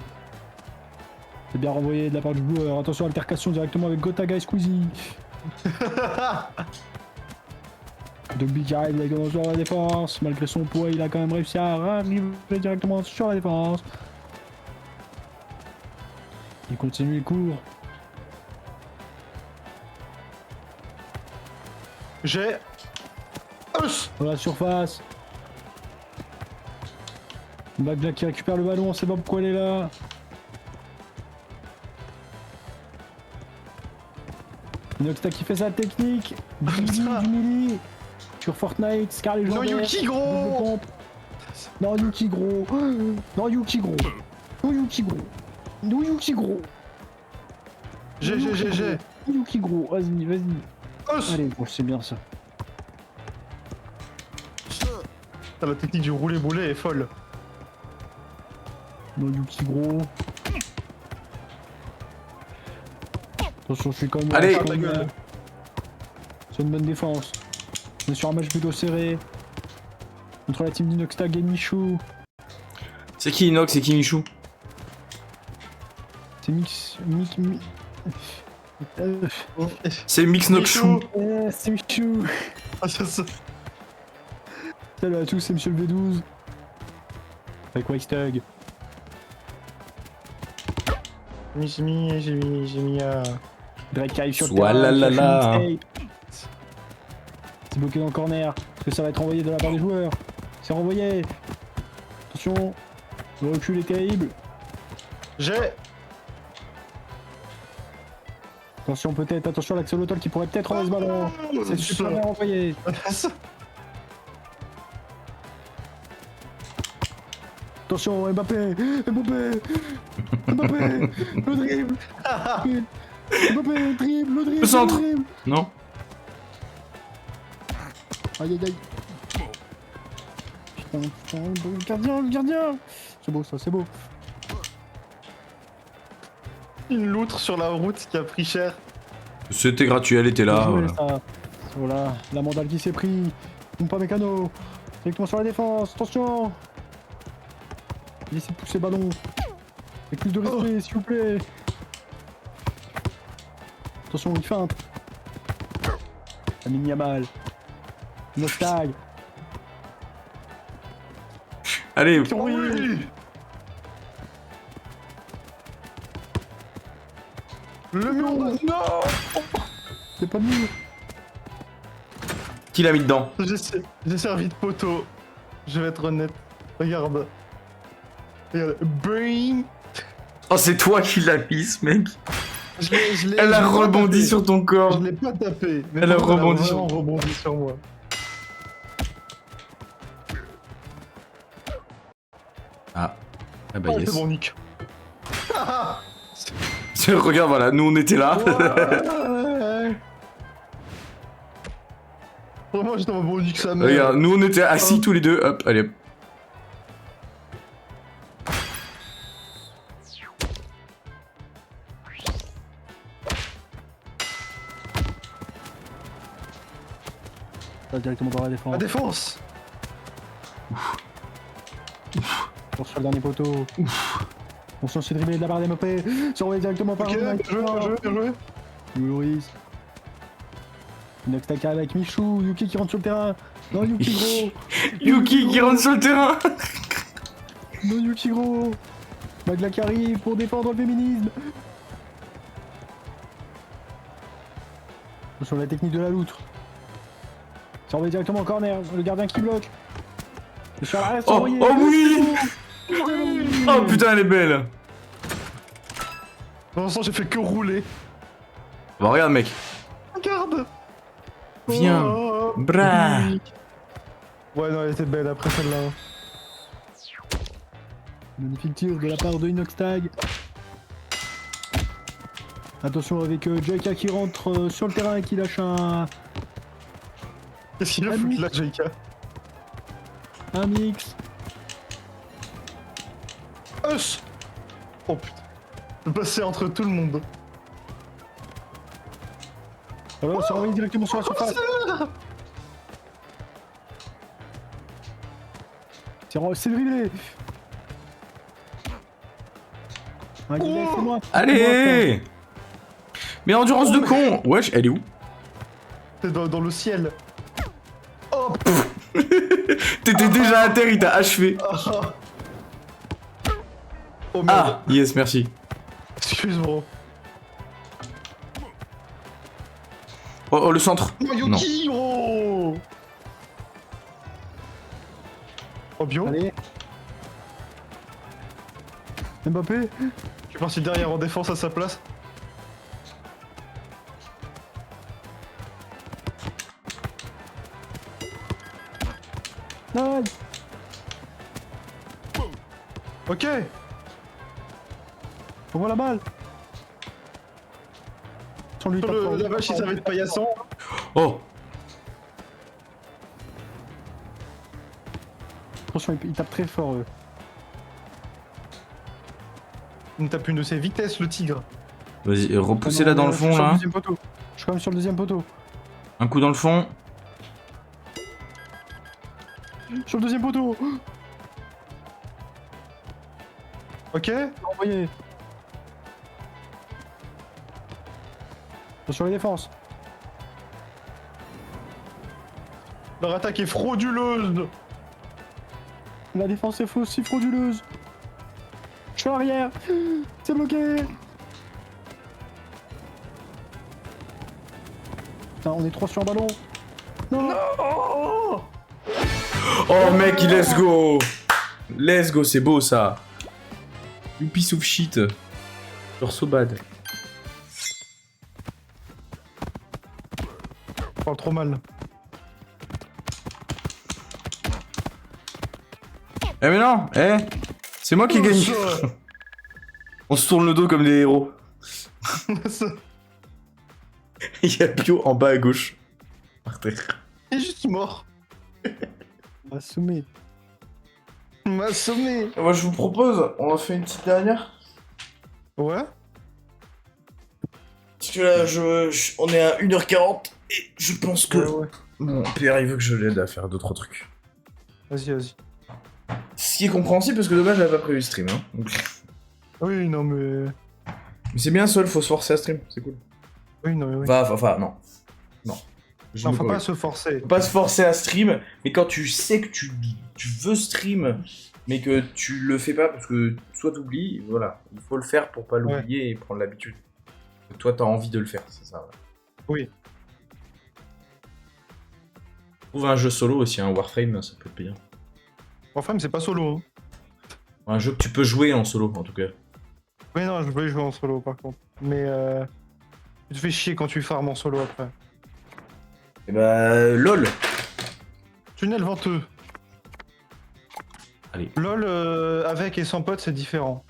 C'est bien renvoyé de la part du joueur. Attention altercation directement avec Gotaga et Squeezie. Dogby qui arrive directement sur la défense. Malgré son poids, il a quand même réussi à arriver directement sur la défense. Continue les cours. J'ai... Dans la surface. Magla qui récupère le ballon, on sait pas pourquoi elle est là. Inoxtag qui fait sa technique. Du melee. Sur Fortnite, Scar Non, légendaire. Yuki, gros. Non, Yuki gros. Non, Yuki gros. Non, Yuki gros. Non, Yuki gros. J'ai. Yuki gros, vas-y. Allez, bon, c'est bien ça. La technique du roulé-boulé est folle. Non, Yuki gros. Attention, je suis quand même... Allez. Ta gueule. C'est une bonne défense. On est sur un match plutôt serré. Contre la team d'Inoxtag et Michou. C'est qui Inox, c'est qui Michou? C'est C'est Mix Noxou. c'est Michou. Ah, ça. Salut à tous, c'est Monsieur le V12. Avec Wistug. J'ai mis Drake qui arrive sur le Soit terrain. la la qui la. a fait une escape. C'est bloqué dans le corner. Est-ce que ça va être envoyé de la part des joueurs? C'est renvoyé. Attention. Le recul est terrible. J'ai... Attention peut-être, attention à l'Axolotl qui pourrait peut-être envoyer ce ballon. C'est super bien envoyé. Attention, Mbappé, le dribble, Mbappé, le dribble, Le centre. le dribble. Non? Aïe aïe aïe. Putain, le gardien. C'est beau ça, c'est beau. Une loutre sur la route qui a pris cher. C'était gratuit, elle était là. Bien joué, Voilà. ça. Voilà, la mandale qui s'est pris. Pas mécano. Directement sur la défense, attention. Laissez pousser le ballon. Avec plus de respect, s'il vous plaît. Attention, il feinte. Lamine Yamal. Nostag. Allez, Oui. Le mur. Non. C'est pas mieux. qui l'a mis dedans? J'ai servi de poteau. Je vais être honnête. Regarde. Regarde. Brain. Oh, c'est toi qui l'as mis, ce mec. Je l'ai Elle a pas rebondi tapé. sur ton corps. Je l'ai pas tapé. Mais Elle a par contre, rebondi sur- vraiment rebondi sur moi. Ah. Ah bah Oh, yes. c'est bon, Nick. Regarde, voilà, nous on était là. Ouais. Vraiment, j'étais en bon Nick, ça me. Regarde, nous on était assis tous les deux. Hop, allez hop. Passe directement dans la défense. La défense. Sur le dernier poteau. On s'en s'est dribblé de la barre des Mbappé. Surveillé directement par Ok, bien joué, bien joué, bien joué. Loris. Inoxtag qui arrive avec Michou. Yuki qui rentre sur le terrain. Non, Yuki gros. Yuki qui rentre sur le terrain. Non, Yuki gros. Magla qui arrive pour défendre le féminisme. Sur la technique de la loutre. Surveillé directement en corner. Le gardien qui bloque. Le sur la reste Oh, envoyé. oh oui. Oh putain, elle est belle. Pour l'instant, j'ai fait que rouler. Bah regarde, mec. Regarde. Viens. Oh, Bra. Ouais, non, elle était belle après celle-là. Magnifique tir de la part de Inoxtag. Attention avec JK qui rentre sur le terrain et qui lâche un Qu'est-ce qu'il a foutu là, JK? mix. Us. Oh putain. Je peux passer entre tout le monde. Alors, c'est renvoyé directement sur la surface. C'est dribblé. C'est moi. Allez. Mais endurance de con. Wesh, elle est où? T'es dans le ciel. Oh. T'étais déjà à terre, il t'a achevé. Oh merde. Ah, yes, merci. Excuse, bro. Oh, le centre. Oh, Yuki, gros. Oh, bio. Allez. Mbappé. Je suis parti derrière en défense à sa place. Nice. Ok. On voit la balle. Sur lui, Sur la vache, il savait être paillasson. Oh. Attention, il tape très fort, eux. Il tape une de ses vitesses, le tigre. Vas-y, repoussez-la dans le fond, là. Je suis quand même sur le deuxième poteau. Un coup dans le fond. Sur le deuxième poteau. Ok. Envoyé. Sur la défense. Leur attaque est frauduleuse. La défense est fausse, si frauduleuse. Je suis arrière. C'est bloqué. Putain, on est 3 sur un ballon. Non. Oh, mec, let's go. Let's go, c'est beau, ça. You piece of shit. Genre so bad. Je parle trop mal. Eh mais non, c'est moi qui gagne. On se tourne le dos comme des héros. Il y a Bio en bas à gauche. Par terre. Il est juste mort. Assommé. Il m'a assommé. Moi je vous propose, on en fait une petite dernière. Ouais. Parce que là, on est à 1h40 et je pense que Ouais. mon père il veut que je l'aide à faire 2-3 trucs. Vas-y, vas-y. Ce qui est compréhensible parce que de base j'avais pas prévu stream. Hein. Donc... Oui, non, mais. Mais c'est bien seul, faut se forcer à stream, c'est cool. Oui, non, mais oui. Enfin, non. Non. Je Non, me faut pas corrige. se forcer. Faut pas se forcer à stream, mais quand tu sais que tu veux stream, mais que tu le fais pas parce que soit t'oublies, voilà. Il faut le faire pour pas l'oublier et prendre l'habitude. Toi t'as envie de le faire, c'est ça. Oui. Trouve un jeu solo aussi, un Warframe, ça peut être bien. Warframe, c'est pas solo. Hein. Un jeu que tu peux jouer en solo en tout cas. Oui, non, je voulais jouer en solo par contre. Mais tu te fais chier quand tu farmes en solo après. Et bah LOL. Tunnel venteux. Allez. LOL avec et sans potes, c'est différent.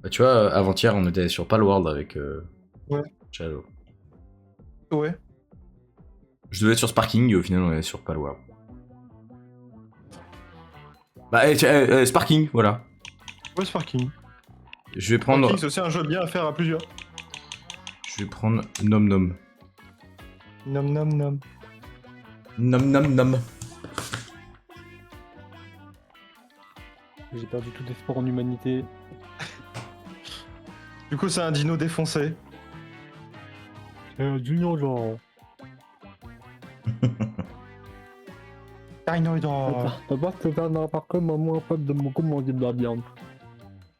Bah tu vois, avant-hier on était sur Palworld avec Ouais. Shadow. Ouais. Je devais être sur Sparking et au final on est sur Palworld. Bah Sparking, voilà. Ouais, Sparking. Je vais prendre. Sparking, c'est aussi un jeu bien à faire à plusieurs. Je vais prendre Nom Nom. Nom nom nom. Nom Nom Nom. J'ai perdu tout espoir en humanité. Du coup, c'est un dino défoncé. Junior, genre. Dinosaur. D'abord, c'est un appartement moins faible de mon commander de la viande.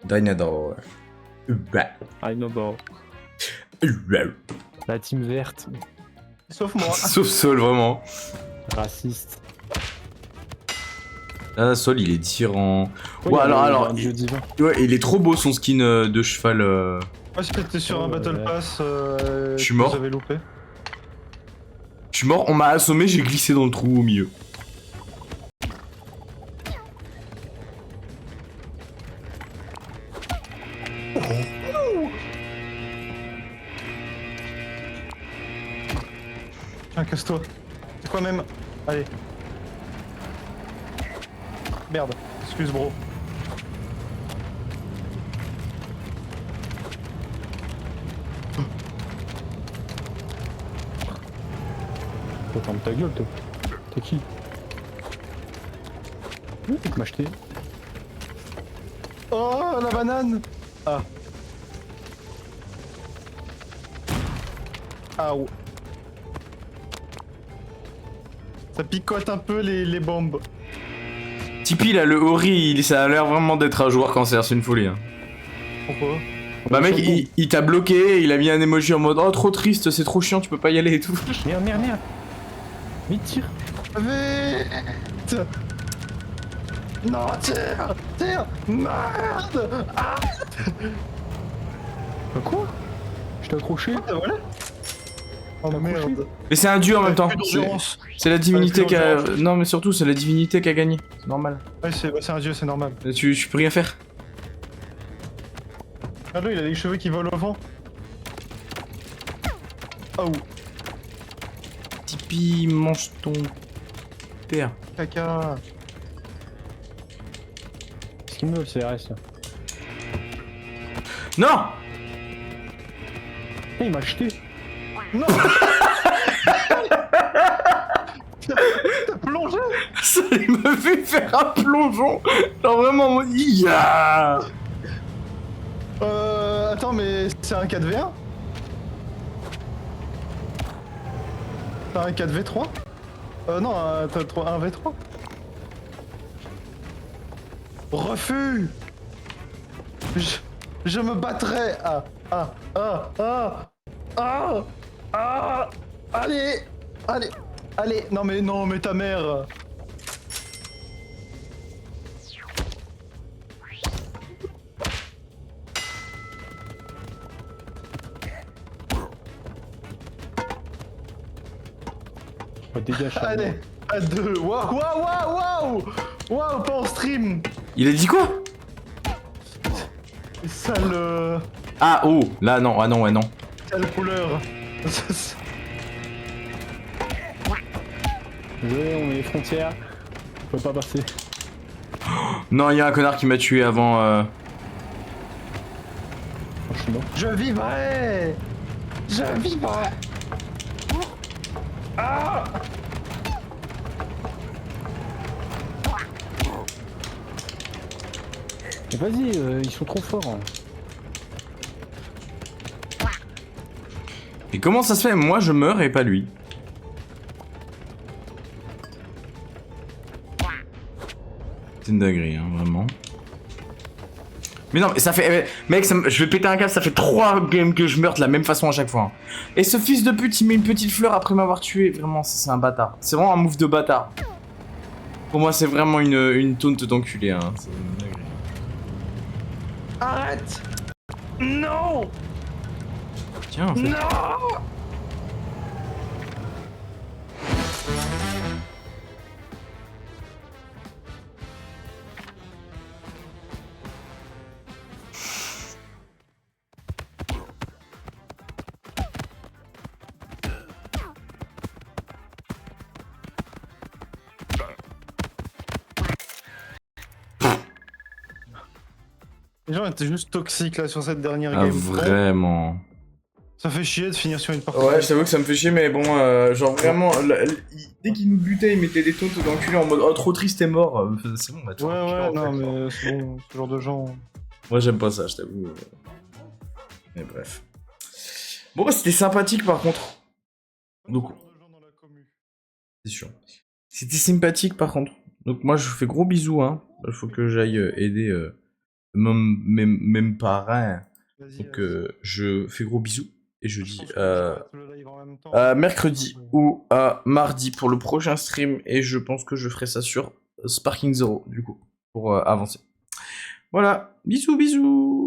Dynador. Bah. Dinosaur. La team verte. Sauf moi. Sauf Sol, vraiment. Raciste. Là, Sol, il est différent. Ouais, Ouais, il y a alors, un dieu divin. Ouais, il est trop beau son skin de cheval. Moi, j'étais sur un Battle Pass. Je suis que mort. Vous avez loupé. Je suis mort, on m'a assommé, j'ai glissé dans le trou au milieu. Tiens, casse-toi. C'est quoi même? Allez. Merde. Excuse, bro. Toi, ferme ta gueule, toi. T'es qui? T'es que m'acheter. Oh, la banane! Ah. Aouh. Ça picote un peu les bombes. Tipeee là, le Ori, ça a l'air vraiment d'être un joueur cancer, c'est une folie. Hein. Pourquoi? Bah mec, il t'a bloqué, il a mis un emoji en mode oh trop triste, c'est trop chiant, tu peux pas y aller et tout. Merde, merde, merde. Vite, tire. Vite. Non, tire. Tire. Merde. Ah. Quoi? Je t'ai accroché. Voilà. Oh merde. Mais c'est un dieu en même temps. Plus d'endurance. C'est la divinité qui a... d'endurance. Non mais surtout, c'est la divinité qui a gagné. C'est normal. Ouais, c'est un dieu, c'est normal. Tu peux rien faire. Regarde-le, il a les cheveux qui volent au vent. Oh, Tipeee, mange ton père. caca. Qu'est-ce qu'il me veut le CRS là? Non. Il m'a acheté. Non. T'as plongé. Ça, il m'a fait faire un plongeon. Genre vraiment en mode... Ya. Attends, mais c'est un 4v1? C'est un 4v3? Non, un 1v3. Refus. Je me battrai. Allez. Non mais ta mère. Oh, dégage. Allez, à 2. Waouh, pas en stream. Il a dit quoi? Sale Ah oh, là non, ah non, ouais non. sale couleur. Désolé, on est les frontières. On peut pas passer. Non, il y a un connard qui m'a tué avant... Franchement. Je vivrai. Ah. Mais vas-y, ils sont trop forts. Hein. Et comment ça se fait? Moi je meurs et pas lui. C'est une dinguerie, hein, vraiment. Mais non, mais ça fait... Mec, je vais péter un câble, ça fait 3 games que je meurs de la même façon à chaque fois. Hein. Et ce fils de pute, il met une petite fleur après m'avoir tué. Vraiment, c'est un bâtard. C'est vraiment un move de bâtard. Pour moi, c'est vraiment une taunte d'enculé. Hein. C'est une dinguerie. Arrête. Non. Tiens, en fait. Non. Les gens étaient juste toxiques là sur cette dernière Ah, game. vraiment. Ça fait chier de finir sur une partie. Ouais, je t'avoue que ça me fait chier, mais bon, genre vraiment, dès qu'il nous butait, il mettait des tauntes d'enculé en mode oh trop triste et mort. C'est bon, on va tout Ouais, non, mais c'est bon, ce genre de gens. Moi j'aime pas ça, je t'avoue. Mais bref. Bon, bah c'était sympathique par contre. Donc, c'est sûr. C'était sympathique par contre. Donc moi je vous fais gros bisous, hein. Il faut que j'aille aider mes parents. Donc je fais gros bisous. Et je dis mercredi ou mardi pour le prochain stream. Et je pense que je ferai ça sur Sparking Zero, du coup, pour avancer. Voilà, bisous, bisous.